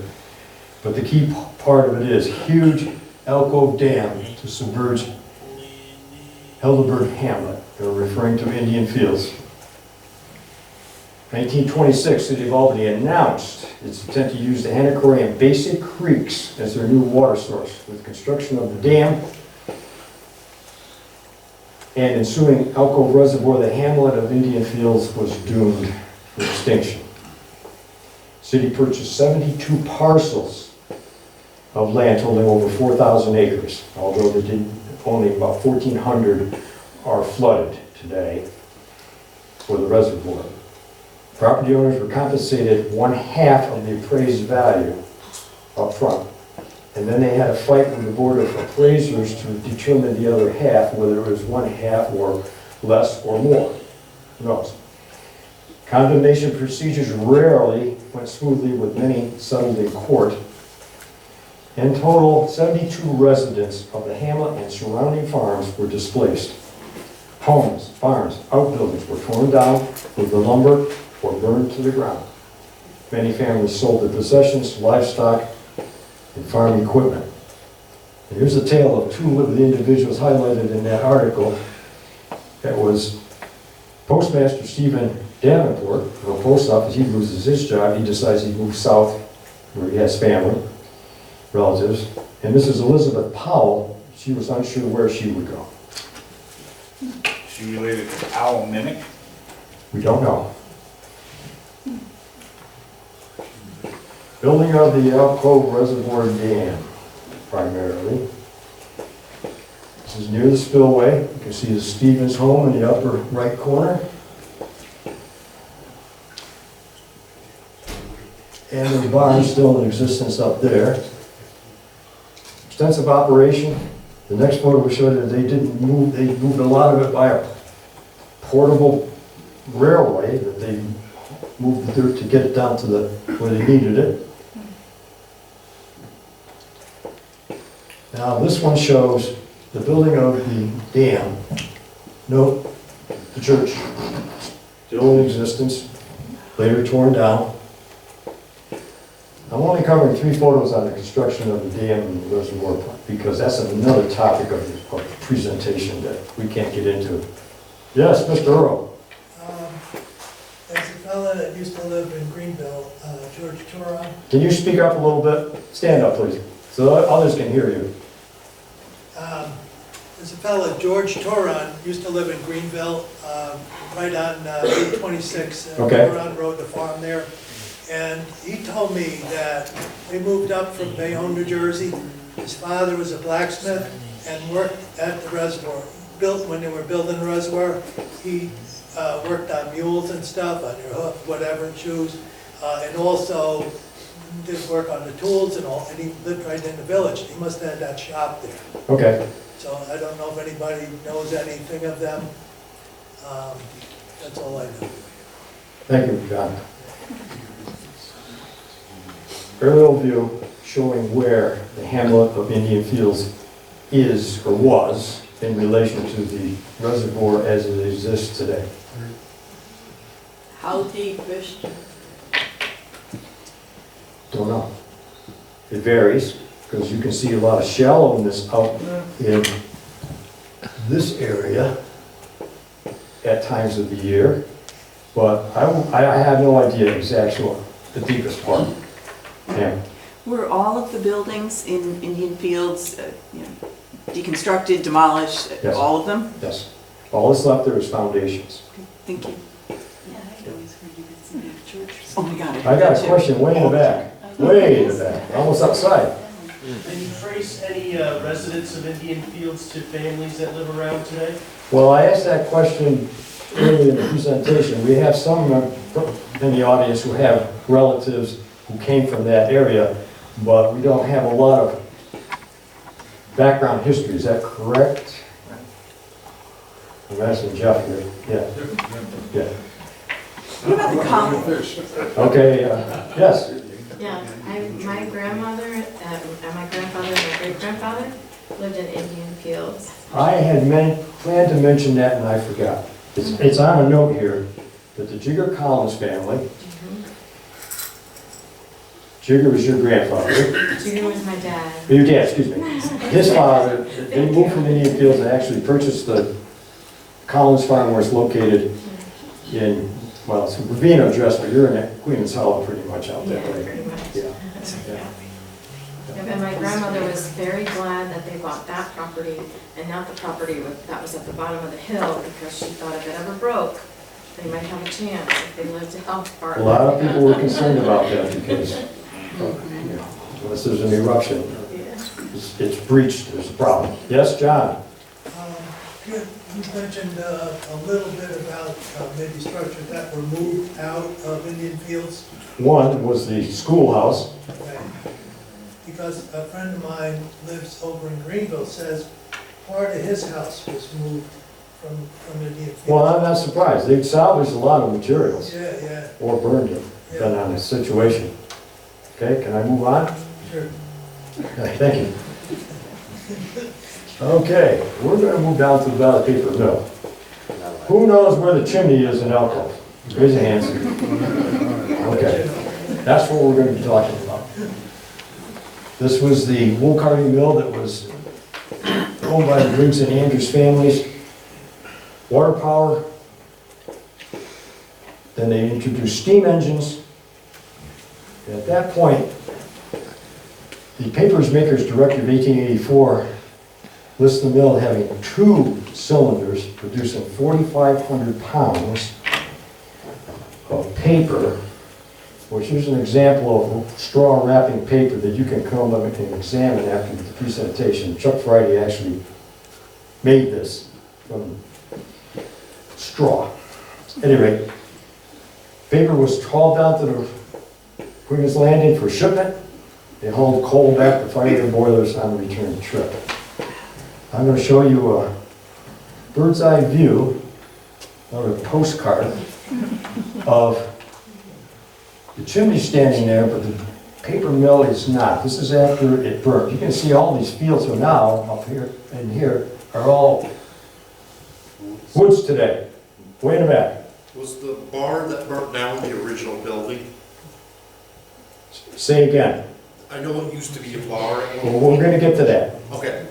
But the key part of it is huge Alcove Dam to submerge Helderberg Hamlet. They're referring to Indian Fields. 1926, City of Albany announced its intent to use the Hannacroy and Basic Creeks as their new water source. With construction of the dam and ensuing Alcove Reservoir, the hamlet of Indian Fields was doomed for extinction. City purchased 72 parcels of land totaling over 4,000 acres, although they did only about 1,400 are flooded today for the reservoir. Property owners were compensated 1/2 of the appraised value up front. And then they had a fight with the Board of Appraisers to determine the other half, whether it was 1/2 or less or more. Who knows? Condemnation procedures rarely went smoothly, with many settled in court. In total, 72 residents of the hamlet and surrounding farms were displaced. Homes, barns, outbuildings were torn down with the lumber or burned to the ground. Many families sold their possessions, livestock, and farm equipment. And here's a tale of 2 of the individuals highlighted in that article. That was Postmaster Stephen Davenport, from the post office. He loses his job. He decides he moves south where he has family, relatives. And Mrs. Elizabeth Powell, she was unsure where she would go. She related to owl mimic? We don't know. Building of the Alcove Reservoir Dam, primarily. This is near the spillway. You can see the Stevens home in the upper right corner. And the barn still in existence up there. Extensive operation. The next photo will show that they moved a lot of it by a portable railway, that they moved the dirt to get it down to where they needed it. Now this one shows the building of the dam. Note the church, still in existence, later torn down. I'm only covering 3 photos on the construction of the dam and the reservoir because that's another topic of the presentation that we can't get into. Yes, Mr. Earl. fella that used to live in Greenville, George Turon. Can you speak up a little bit? Stand up, please, so others can hear you. There's a fella, George Turon, used to live in Greenville, right on Route 26, Okay. Turon Road, the farm there. And he told me that they moved up from Bayonne, New Jersey. His father was a blacksmith and worked at the reservoir. When they were building the reservoir, he worked on mules and stuff, on your hoof, whatever, shoes, and also did work on the tools and all, and he lived right in the village. He must have had that shop there. Okay. So I don't know if anybody knows anything of them. That's all I know. Thank you, John. Aerial view showing where the hamlet of Indian Fields is or was in relation to the reservoir as it exists today. How deep is it? Don't know. It varies, because you can see a lot of shallowness out in this area at times of the year, but I have no idea exactly the deepest part. Yeah. Were all of the buildings in Indian Fields, deconstructed, demolished, Yes. all of them? Yes. All that's left there is foundations. Thank you. Oh my God. I got a question way in the back, way in the back, almost outside. Can you trace any residents of Indian Fields to families that live around today? Well, I asked that question earlier in the presentation. We have some in the audience who have relatives who came from that area, but we don't have a lot of background history. Is that correct? I'm asking Jeff here. Yeah. Yeah. What about the common? Okay, yes. Yeah, my grandmother, and my grandfather, and my great-grandfather lived in Indian Fields. I had planned to mention that and I forgot. It's on a note here that the Jigger Collins family, Jigger was your grandfather. Jigger was my dad. Your dad, excuse me. His father, they moved from Indian Fields and actually purchased the Collins farm where it's located in, well, it's a Ravino address, but you're in Queens Hollow pretty much out there. Yeah, right? pretty much. Yeah. And my grandmother was very glad that they bought that property and not the property that was at the bottom of the hill, because she thought if it ever broke, they might have a chance if they lived how far. A lot of people were concerned about that because, unless there's an eruption, it's breached, there's a problem. Yes, John? You mentioned a little bit about maybe structures that were moved out of Indian Fields. One was the schoolhouse. Okay. Because a friend of mine lives over in Greenville, says part of his house was moved from Indian Fields. Well, I'm not surprised. They salvaged a lot of materials. Yeah. Or burned it, depending on the situation. Okay, can I move on? Sure. Okay, thank you. Okay, we're going to move down to the Valley Paper Mill. Who knows where the chimney is in Alcove? Raise your hands. Okay, that's what we're going to be talking about. This was the wool carving mill that was owned by the Briggs and Andrews families. Water power. Then they introduced steam engines. At that point, the Papers Makers Directive 1884 lists the mill having 2 cylinders producing 4,500 pounds of paper, which is an example of straw wrapping paper that you can come up and examine after the presentation. Chuck Friday actually made this from straw. At any rate, paper was hauled down to the Queen's Landing for shipment. They hauled coal back to fire their boilers on the return trip. I'm going to show you a bird's eye view, another postcard of the chimney standing there, but the paper mill is not. This is after it burnt. You can see all these fields are now, up here and here, are all woods today, way in the back. Was the barn that burnt down the original building? Say again. I know it used to be a bar. Well, we're going to get to that. Okay.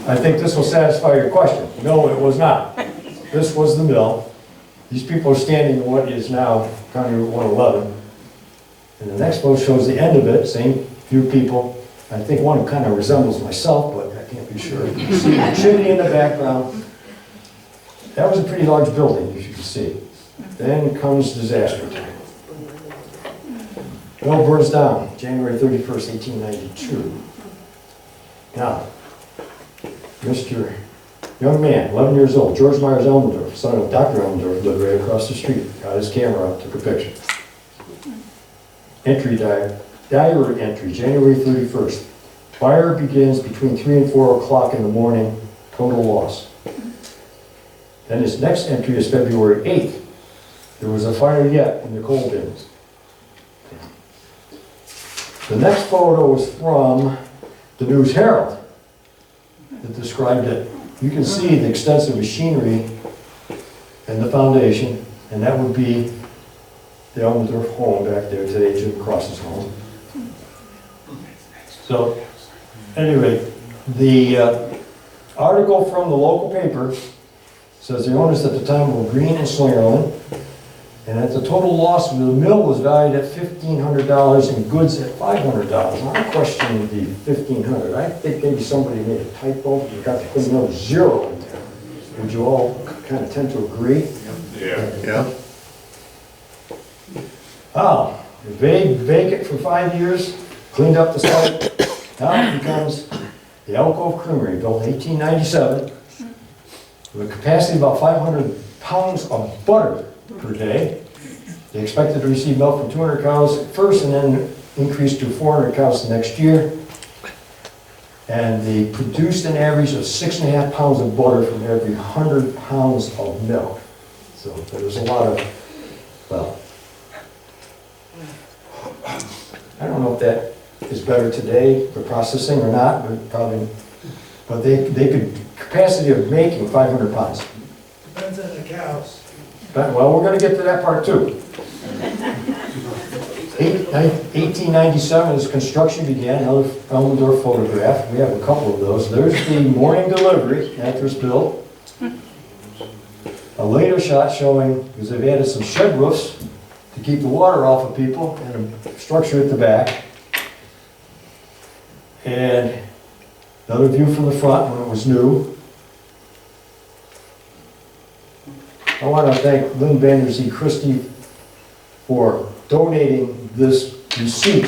I think this will satisfy your question. No, it was not. This was the mill. These people are standing in what is now County Route 111. And the next photo shows the end of it, same few people. I think one kind of resembles myself, but I can't be sure. You can see the chimney in the background. That was a pretty large building, as you can see. Then comes disaster time. It all burns down, January 31st, 1892. Now, Mr. Young man, 11 years old, George Myers Elmendorf, son of Dr. Elmendorf, lived right across the street. Got his camera up, took a picture. Entry diary entry, January 31st. Fire begins between 3 and 4 o'clock in the morning, total loss. Then his next entry is February 8th. There was a fire yet in the coal bins. The next photo was from the News Herald that described it. You can see the extensive machinery and the foundation, and that would be the Elmendorf home back there today, Jim Cross's home. So, anyway, the article from the local paper says the owners at the time were Green and Slingerland, and that the total loss of the mill was valued at $1,500 and goods at $500. I'm questioning the $1,500. I think maybe somebody made a typo. You got to put another zero in there. Would you all kind of tend to agree? Yeah. Ah, vacant for 5 years, cleaned up the site. Now it becomes the Alcove Creamery, built in 1897, with a capacity of about 500 pounds of butter per day. They expected to receive milk from 200 cows at first and then increase to 400 cows the next year. And they produced an average of 6.5 pounds of butter from every 100 pounds of milk. So there was a lot of, well, I don't know if that is better today for processing or not, but probably, but they could, capacity of making 500 pounds. Depends on the cows. But, well, we're gonna get to that part too. 1897, as construction began, another Elmendorf photograph. We have a couple of those. There's the morning delivery after it's built. A later shot showing, because they've added some shed roofs to keep the water off of people, and a structure at the back. And another view from the front when it was new. I want to thank Lynn Vanderzee Christie for donating this receipt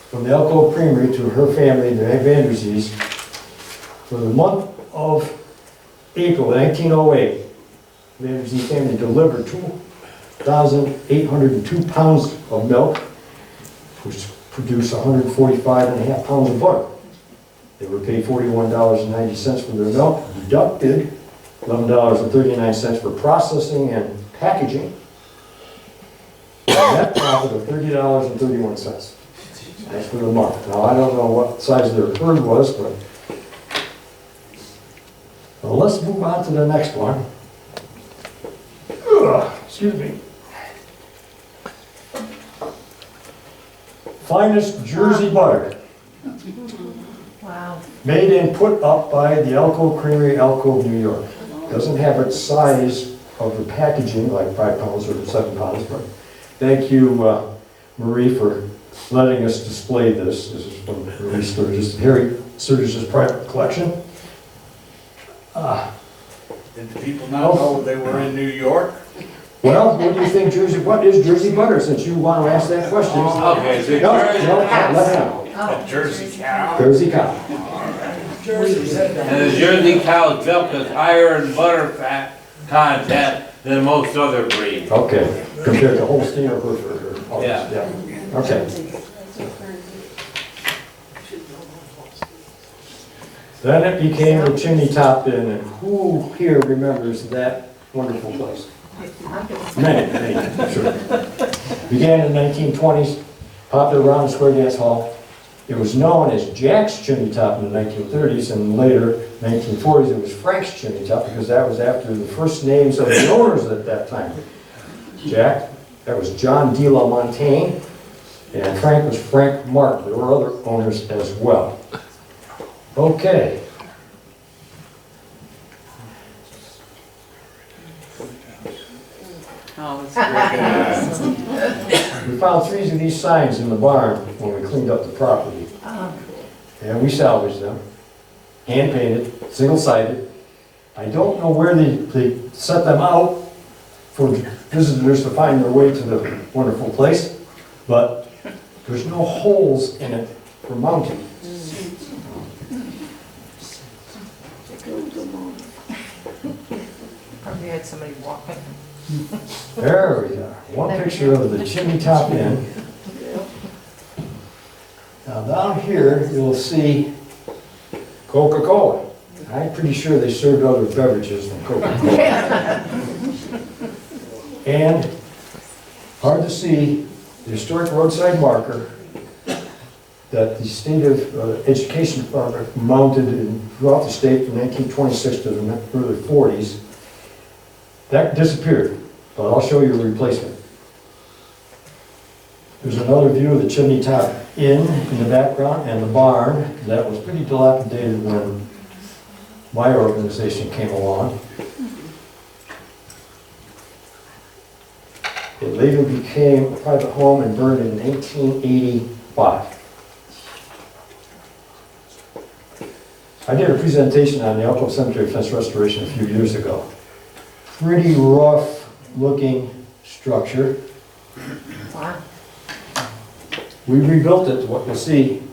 from the Alcove Creamery to her family, the Vanderzees, for the month of April 1908. The Vanderzee family delivered 2,802 pounds of milk, which produced 145.5 pounds of butter. They were paid $41.90 for their milk, deducted $11.39 for processing and packaging, a net profit of $30.31. That's for the month. Now, I don't know what size their herd was, but well, let's move on to the next one. Excuse me. Finest Jersey butter. Wow. Made and put up by the Alcove Creamery, Alcove, New York. Doesn't have its size of the packaging, like 5 pounds or 7 pounds, but thank you, Marie, for letting us display this. This is from Marie Sturgis, Harry Sturgis's private collection. Did the people not know they were in New York? Well, what do you think Jersey, what is Jersey butter, since you want to ask that question? Okay, so No, Jersey let cow. him. A Jersey cow? Jersey cow. Jersey said that. And the Jersey cow's milk is higher in butter fat content than most other breeds. Okay, compared to Holstein or Hereford or others, Yeah. Okay. Then it became a chimney top inn, and who here remembers that wonderful place? Many, I'm sure. Began in the 1920s, popular around the Square Dance Hall. It was known as Jack's Chimney Top in the 1930s, and later, 1940s, it was Frank's Chimney Top, because that was after the first names of the owners at that time. Jack, that was John De La Montagne, and Frank was Frank Martin. There were other owners as well. Okay. Oh, that's great. We found 3 of these signs in the barn when we cleaned up the property. And we salvaged them, hand painted, single-sided. I don't know where they set them out for visitors to find their way to the wonderful place, but there's no holes in it for mounting. Probably had somebody walking. There we are. One picture of the chimney top inn. Now down here, you'll see Coca-Cola. I'm pretty sure they served other beverages than Coca-Cola. And hard to see, the historic roadside marker that the state of education department mounted throughout the state from 1926 to the early 40s. That disappeared, but I'll show you a replacement. There's another view of the chimney top inn in the background and the barn that was pretty dilapidated when my organization came along. It later became a private home and burned in 1985. I did a presentation on the Alcove Cemetery fence restoration a few years ago. Pretty rough looking structure. We rebuilt it, what you'll see,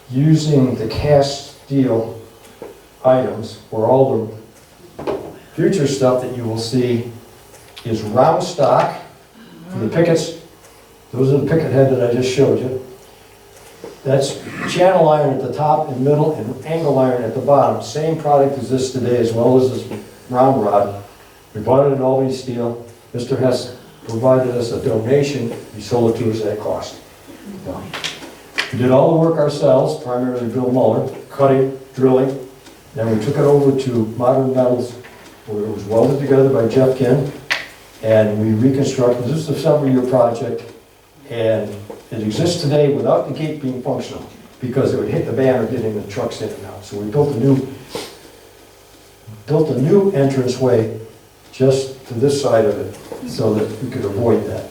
using the cast steel items, where all the future stuff that you will see is round stock for the pickets. Those are the picket head that I just showed you. That's channel iron at the top and middle and angle iron at the bottom. Same product as this today, as well as this round rod. We bought it in Albany Steel. Mr. Hess provided us a donation. He sold it to us at cost. We did all the work ourselves, primarily Bill Muller, cutting, drilling. Then we took it over to Modern Metals, where it was welded together by Jeff Kinn, and we reconstructed. This is a several-year project, and it exists today without the gate being functional, because it would hit the banner getting the trucks in and out. So we built a new entranceway just to this side of it, so that we could avoid that.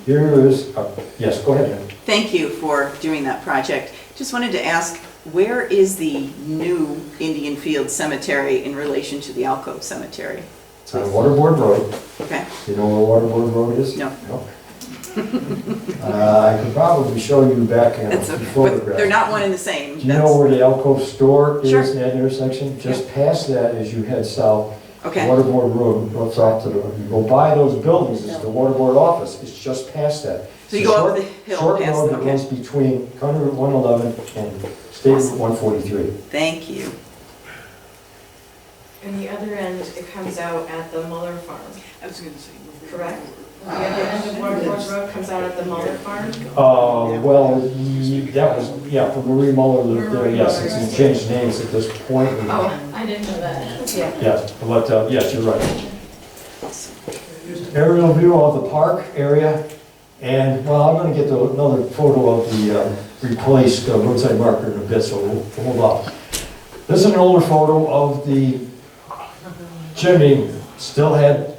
Here is, yes, go ahead. Thank you for doing that project. Just wanted to ask, where is the new Indian Field Cemetery in relation to the Alcove Cemetery? It's on Waterboard Road. Okay. You know where Waterboard Road is? No. I could probably show you back in a That's okay. photograph. But they're not one and the same. Do you know where the Alcove store is Sure. in that intersection? Just past that as you head south. Okay. Waterboard Road, goes off to the, you go by those buildings, it's the Waterboard office, it's just past that. So you go up the hill Short past, road that okay. runs between County Route 111 and State Route 143. Thank you. And the other end, it comes out at the Muller Farm, I was going to say. correct? The other end of Waterford Road comes out at the Muller Farm? Well, that was, yeah, from Marie Muller, there, yes, it's changed names at this point. Oh, I didn't know that. Yeah. Yeah, but, yes, you're right. Aerial view of the park area, and, well, I'm gonna get another photo of the replaced roadside marker in a bit, so we'll hold off. This is an older photo of the chimney, still had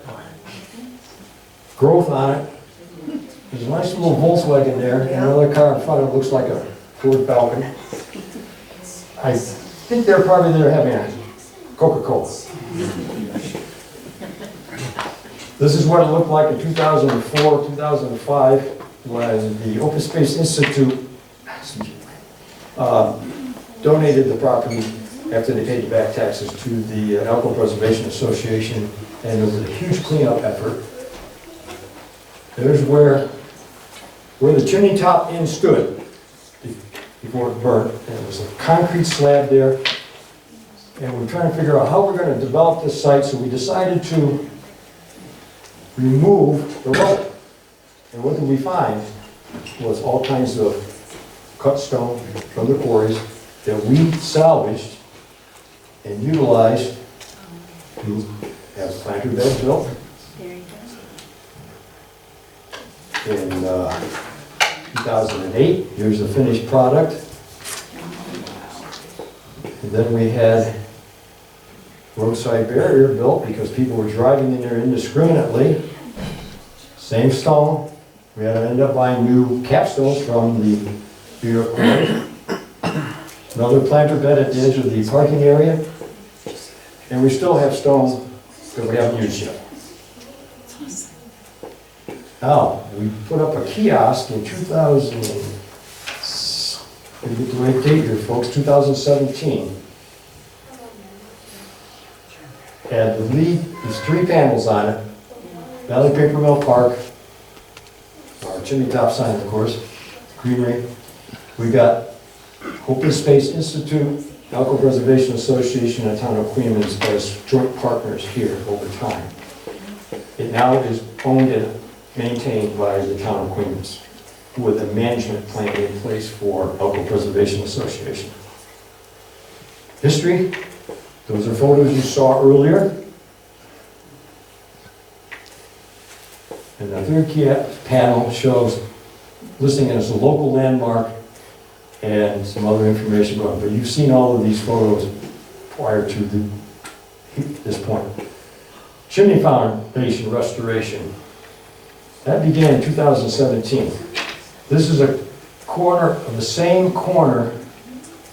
growth on it. There's a nice little Volkswagen there, and another car in front of it looks like a Ford Falcon. I think they're probably there having a Coca-Cola. This is what it looked like in 2004, 2005, when the Open Space Institute donated the property after they paid back taxes to the Alcove Preservation Association, and it was a huge cleanup effort. There's where the chimney top inn stood before it burnt, and it was a concrete slab there. And we're trying to figure out how we're going to develop this site, so we decided to remove the road. And what did we find was all kinds of cut stone from the quarries that we salvaged and utilized to have a planter bed built. In 2008, here's the finished product. And then we had roadside barrier built because people were driving in there indiscriminately. Same stone. We had to end up buying new capstones from the New York quarry. Another planter bed at the edge of the parking area. And we still have stone that we haven't used yet. Now, we put up a kiosk in 2000, let me get the right date here, folks, 2017. And the lead, there's 3 panels on it. Valley Paper Mill Park, our chimney top sign, of course, greenery. We got Open Space Institute, Alcove Preservation Association, and Town of Queens as joint partners here over time. It now is owned and maintained by the Town of Queens, with a management plan in place for Alcove Preservation Association. History, those are photos you saw earlier. And the third key panel shows listing it as a local landmark and some other information about it. But you've seen all of these photos prior to this point. Chimney foundation restoration. That began in 2017. This is a corner of the same corner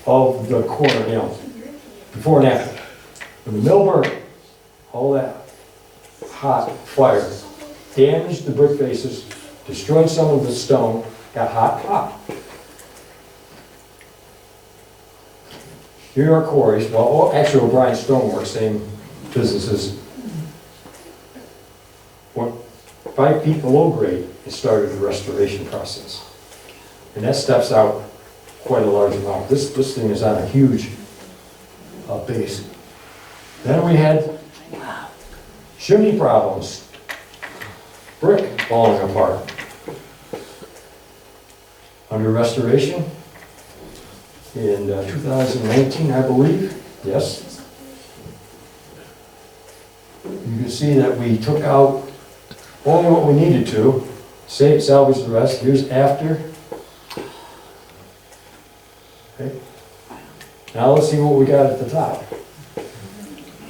of the corner, you know, before and after. When the mill burned, all that hot fire damaged the brick faces, destroyed some of the stone, got hot. Here are quarries, well, actually O'Brien Stoneworks, same businesses. 5 feet below grade, it started the restoration process. And that steps out quite a large amount. This thing is on a huge base. Then we had chimney problems, brick falling apart. Under restoration in 2019, I believe, yes. You can see that we took out only what we needed to, salvage the rest. Here's after. Okay. Now let's see what we got at the top.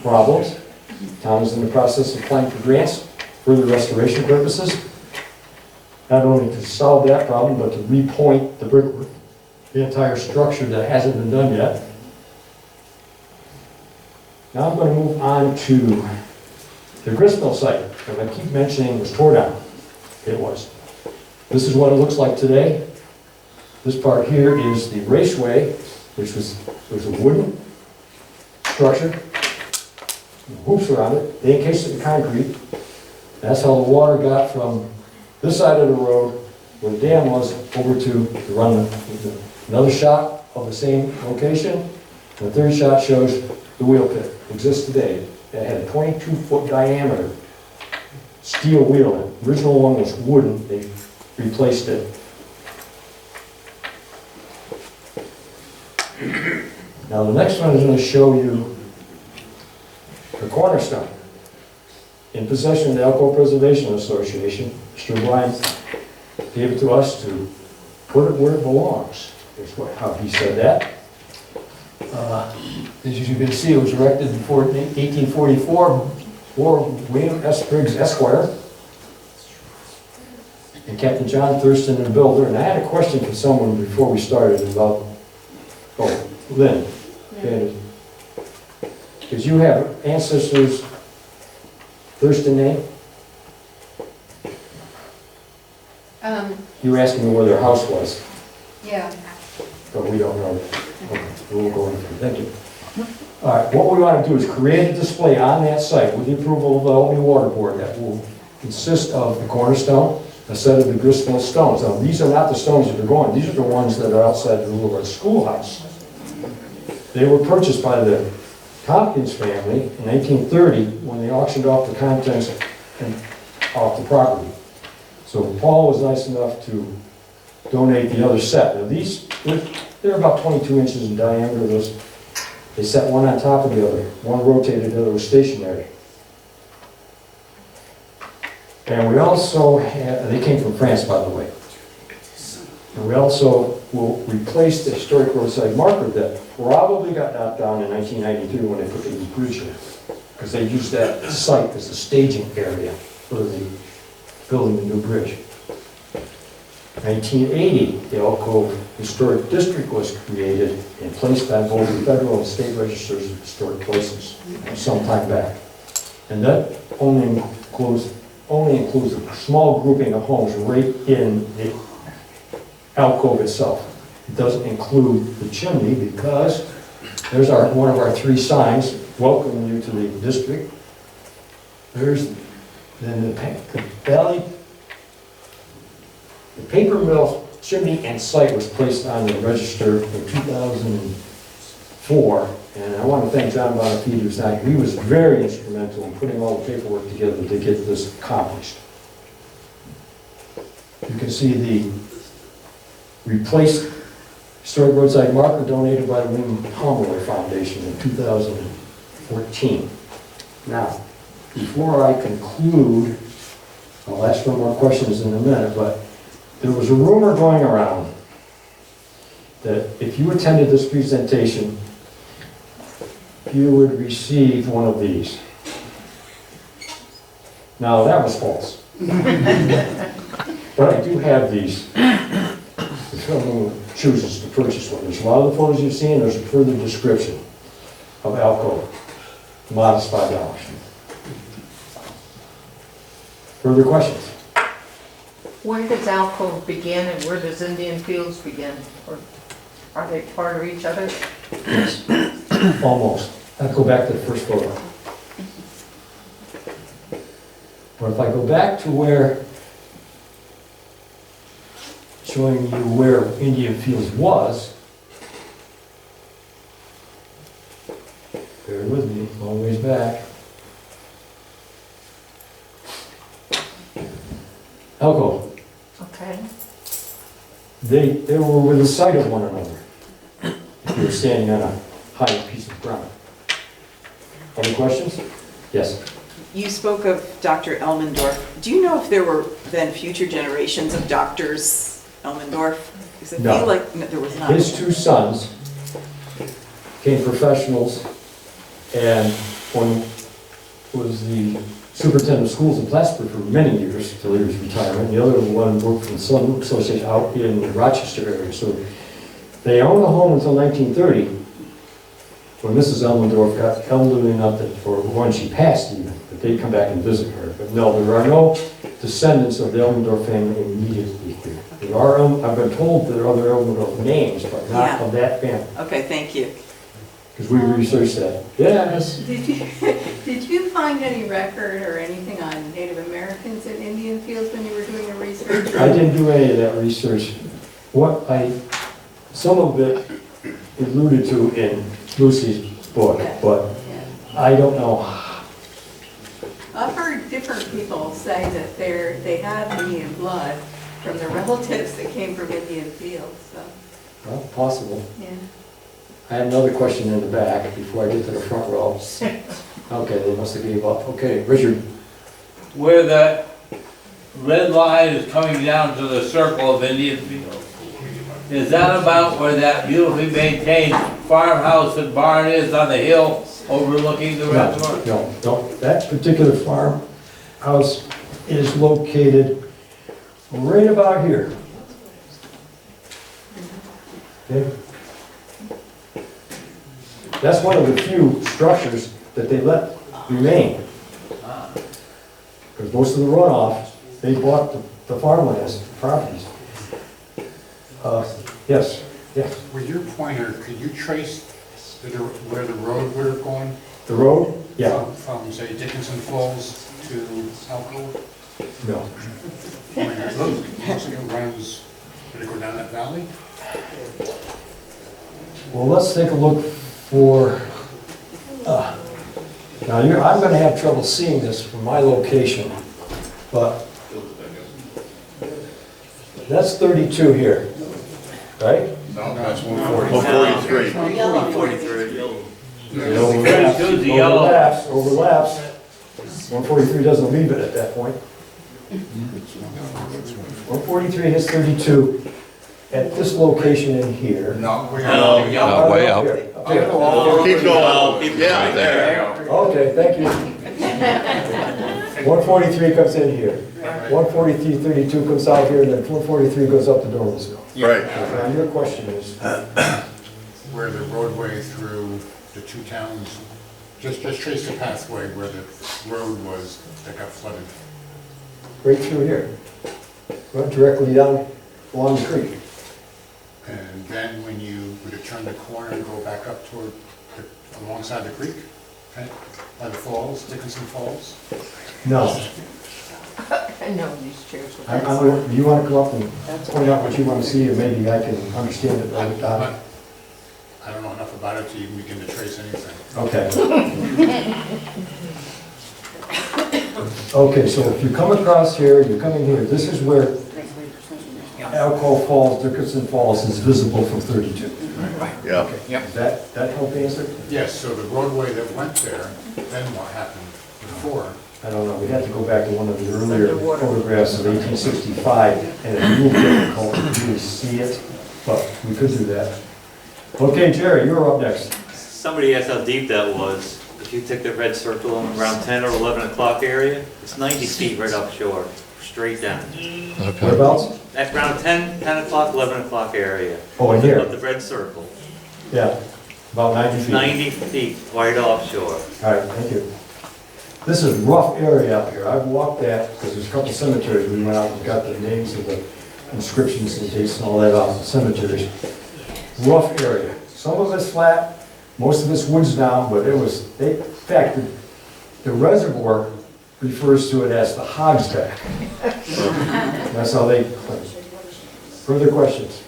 Problems. Town is in the process of applying for grants for the restoration purposes. Not only to solve that problem, but to repoint the brickwork, the entire structure that hasn't been done yet. Now I'm going to move on to the gristmill site that I keep mentioning was tore down. It was. This is what it looks like today. This part here is the raceway, which was a wooden structure. Hoops around it. They encased it in concrete. That's how the water got from this side of the road, where the dam was, over to run another shot of the same location. And the third shot shows the wheel pit. It exists today. It had a 22-foot diameter steel wheel. The original one was wooden. They replaced it. Now the next one is going to show you the cornerstone. In possession of the Alcove Preservation Association, Mr. O'Brien gave it to us to put it where it belongs. That's how he said that. As you can see, it was erected in 1844 for William S. Briggs, Esquire, and Captain John Thurston, the builder. And I had a question for someone before we started about, Lynn. Because you have ancestors, Thurston name? You were asking me where their house was, Yeah. but we don't know that. Okay, we'll go into it. Thank you. All right, what we want to do is create a display on that site with the approval of the Albany Water Board that will consist of the cornerstone, a set of the gristmill stones. Now, these are not the stones that are going. These are the ones that are outside the Little Red Schoolhouse. They were purchased by the Tompkins family in 1930 when they auctioned off the contents and off the property. So Paul was nice enough to donate the other set. Now these, they're about 22 inches in diameter. They set one on top of the other. One rotated, the other was stationary. And we also had, they came from France, by the way. And we also will replace the historic roadside marker that probably got knocked down in 1993 when they put the new bridge in. Because they used that site as a staging area for the building the new bridge. 1980, the Alcove Historic District was created and placed on both the federal and state registers of historic places some time back. And that only includes a small grouping of homes right in the alcove itself. It doesn't include the chimney because there's one of our 3 signs welcoming you to the district. There's then the valley. The paper mill chimney and site was placed on the register in 2004, and I want to thank John Bonafide, who's not, he was very instrumental in putting all the paperwork together to get this accomplished. You can see the replaced historic roadside marker donated by the William Pomeroy Foundation in 2014. Now, before I conclude, I'll ask for more questions in a minute, but there was a rumor going around that if you attended this presentation, you would receive one of these. Now, that was false. But I do have these, if someone chooses to purchase one. There's a lot of the photos you've seen, there's a further description of Alcove, modest $5. Further questions? Where does Alcove begin and where does Indian Fields begin? Or are they part of each other? Almost. I'll go back to the first photo. Or if I go back to where, showing you where Indian Fields was, bear with me, long ways back. Alcove. Okay. They were within sight of one another. If you were standing on a high piece of ground. Other questions? Yes. You spoke of Dr. Elmendorf. Do you know if there were then future generations of doctors Elmendorf? Because I No. feel like there was not. His 2 sons became professionals, and one was the superintendent of schools in Plattsburgh for many years, until he was retirement. The other one worked for the Sun Association out in the Rochester area. So they owned the home until 1930, when Mrs. Elmendorf got elderly enough that, or when she passed even, that they'd come back and visit her. But no, there are no descendants of the Elmendorf family immediately here. There are, I've been told there are other Elmendorf names, but not Yeah. of that family. Okay, thank you. Because we researched that. Yes. Did you find any record or anything on Native Americans in Indian Fields when you were doing your research? I didn't do any of that research. Some of it alluded to in Lucy's book, but I don't know. I've heard different people say that they have Indian blood from their relatives that came from Indian Fields, so, Well, possible. yeah. I had another question in the back before I get to the front row. Okay, they must have gave up. Okay, Richard. Where the red line is coming down to the circle of Indian Fields, is that about where that beautifully maintained farmhouse and barn is on the hill overlooking the reservoir? No. That particular farmhouse is located right about here. Okay? That's one of the few structures that they let remain. Because most of the runoff, they bought the farmlands, properties. Yes. With your pointer, could you trace where the road would have gone? The road? Yeah. From, say, Dickinson Falls to Alcove? No. It looks like it runs, would it go down that valley? Well, let's take a look for, now I'm going to have trouble seeing this from my location, but that's 32 here, right? No, that's 143. 143. Overlaps. 143 doesn't leave it at that point. 143 hits 32. at this location in here. No, we No, got. no, way Up up. here, up here. Keep going. Keep Yeah, going. there. Okay, thank you. 143 comes in here. 143.32 comes out here, and then 143 goes up to Dormisville. Right. Now, your question is, Where the roadway through the two towns, just trace the pathway where the road was that got flooded. right through here. Run directly down along the creek. And then when you would have turned the corner and go back up toward, alongside the creek, okay, by the falls, Dickinson Falls? No. I know these chairs. You want to come up and point out what you want to see, and maybe I can understand it. I don't know enough about it to even begin to trace anything. Okay. Okay, so if you come across here, you're coming here, this is where Alcove Falls, Dickinson Falls is visible from 32. Yeah. Does that help answer? Yes, so the roadway that went there, then what happened before? I don't know, we have to go back to one of the earlier photographs of 1865, and it's a little difficult to really see it, but we could do that. Okay, Jerry, you're up next. Somebody asked how deep that was. If you took the red circle around 10 or 11 o'clock area, it's 90 feet right offshore, straight down. Whereabouts? At around 10 o'clock, 11 o'clock area. Oh, in here? Of the red circle. Yeah, about 90 feet. 90 feet right offshore. All right, thank you. This is a rough area up here. I've walked that, because there's a couple cemeteries, we went out and got the names of the inscriptions and dates and all that off the cemeteries. Rough area. Some of it's flat, most of it's woods now, but in fact, the reservoir refers to it as the Hog's Back. That's how they, further questions?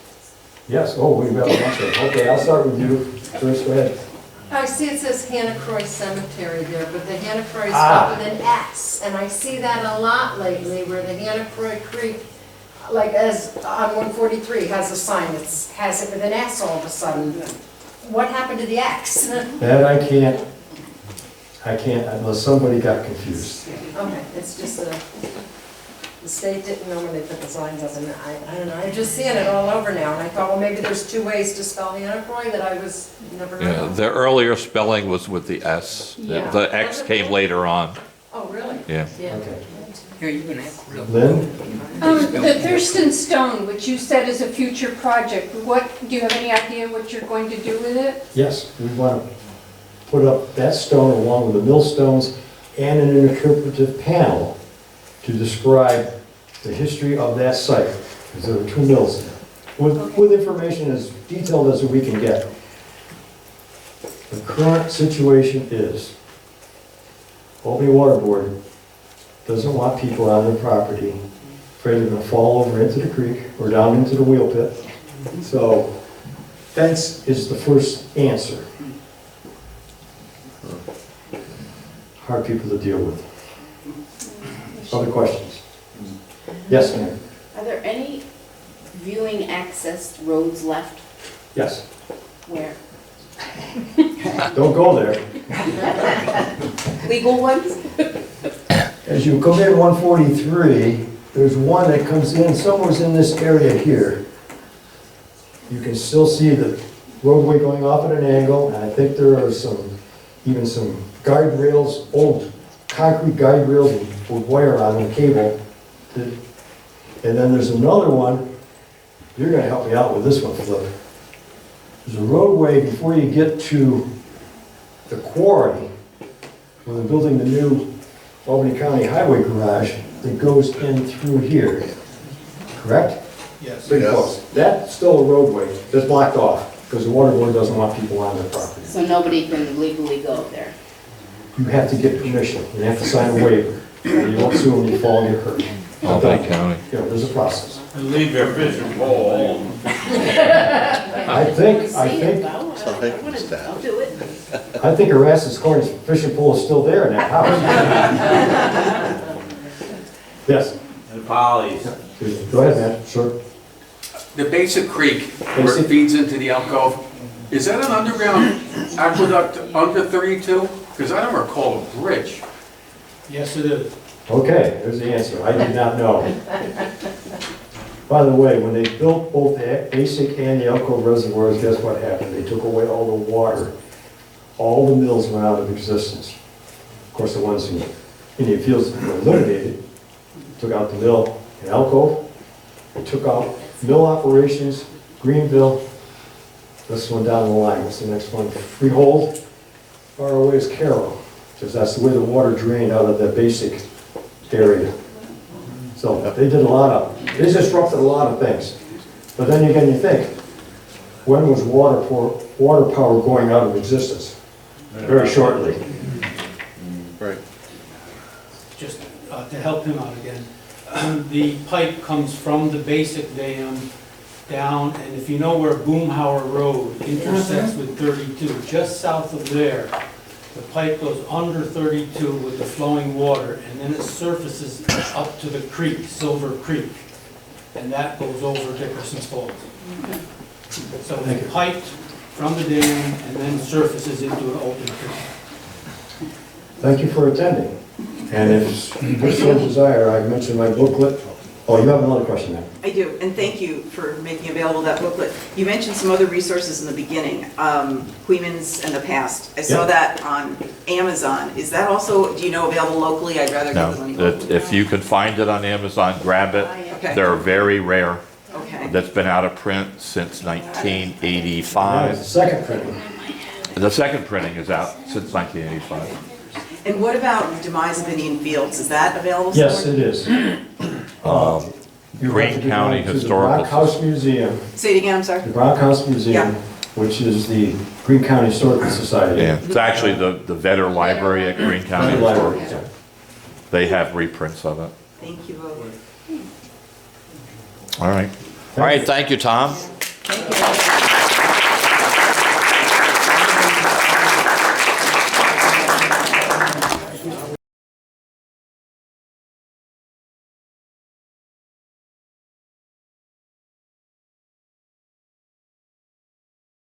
Yes, oh, we've got a bunch of, okay, I'll start with you first, go ahead. I see it says Hannah Croy Cemetery there, but the Hannah Croy is Ah. spelled with an S, and I see that a lot lately, where the Hannah Croy Creek, like as on 143, has a sign that has it with an S all of a sudden. What happened to the X? That I can't, unless somebody got confused. Okay, it's just the state didn't know when they put the signs up, and I don't know, I'm just seeing it all over now, and I thought, well, maybe there's two ways to spell Hannah Croy that I was never heard Yeah, of. the earlier spelling was with the S. Yeah. The X came later on. Oh, really? Yeah. Okay. Here, you can have. Lynn? The Thurston Stone, which you said is a future project, do you have any idea what you're going to do with it? Yes, we want to put up that stone along with the millstones and an interpretive panel to describe the history of that site, because there were two mills there, with information as detailed as we can get. The current situation is, Albany Water Board doesn't want people on their property afraid they're going to fall over into the creek or down into the wheel pit. So fence is the first answer. Hard people to deal with. Other questions? Yes, ma'am. Are there any viewing access roads left? Yes. Where? Don't go there. Legal ones? As you come in 143, there's one that comes in, somewhere's in this area here. You can still see the roadway going off at an angle, and I think there are even some guardrails, old concrete guardrails with wire on them, cable. And then there's another one, you're gonna help me out with this one, Flip. There's a roadway before you get to the quarry, where they're building the new Albany County Highway Garage that goes in through here, correct? Yes. Pretty close. That's still a roadway that's blocked off, because the water board doesn't want people on their property. So nobody can legally go there? You have to get permission, you have to sign a waiver, or you won't sue them, you fall and get hurt. Albany County. Yeah, there's a process. And leave your fishing pole home. I think I'll do it. I think Erastus Corn's fishing pole is still there in that house. Yes, And Polly's. go ahead, man, sure. The basic creek where Basic? it feeds into the Alcove, is that an underground aqueduct under 32? Because I don't recall a bridge. Yes, it is. Okay, there's the answer, I did not know. By the way, when they built both the basic and the Alcove reservoirs, guess what happened? They took away all the water. All the mills went out of existence. Of course, the ones in Indian Fields were eliminated, took out the mill in Alcove, they took out mill operations, Greenville, this one down the line, what's the next one? Freehold, far away is Carroll, because that's the way the water drained out of that basic area. So they did they disrupted a lot of things. But then again, you think, when was water power going out of existence? Very shortly. Right. Just to help him out again, the pipe comes from the basic dam down, and if you know where Boomhauer Road intersects with 32, just south of there, the pipe goes under 32 with the flowing water, and then it surfaces up to the creek, Silver Creek, and that goes over Dickerson's Falls. So it's piped from the dam and then surfaces into an open creek. Thank you for attending. And if you so desire, I mentioned my booklet. Oh, you have another question now? I do, and thank you for making available that booklet. You mentioned some other resources in the beginning, Queemans and the Past. I saw that on Amazon. Is that also, do you know, available locally? I'd rather get the money No, locally. if you can find it on Amazon, grab it. Okay. They're very rare. Okay. That's been out of print since Yeah, 1985. it's the second printing. The second printing is out since 1985. And what about Demise of Indian Fields? Is that available somewhere? Yes, it is. You have Greene to go County to the Historical Brockhouse Museum, Say it again, I'm sorry. the Brockhouse Museum, Yeah. which is the Greene County Historical Society. Yeah, it's actually the Vetter Library at Greene County Library. Historical. They have reprints of it. Thank you both. All right. All right, thank you, Tom. Thank you.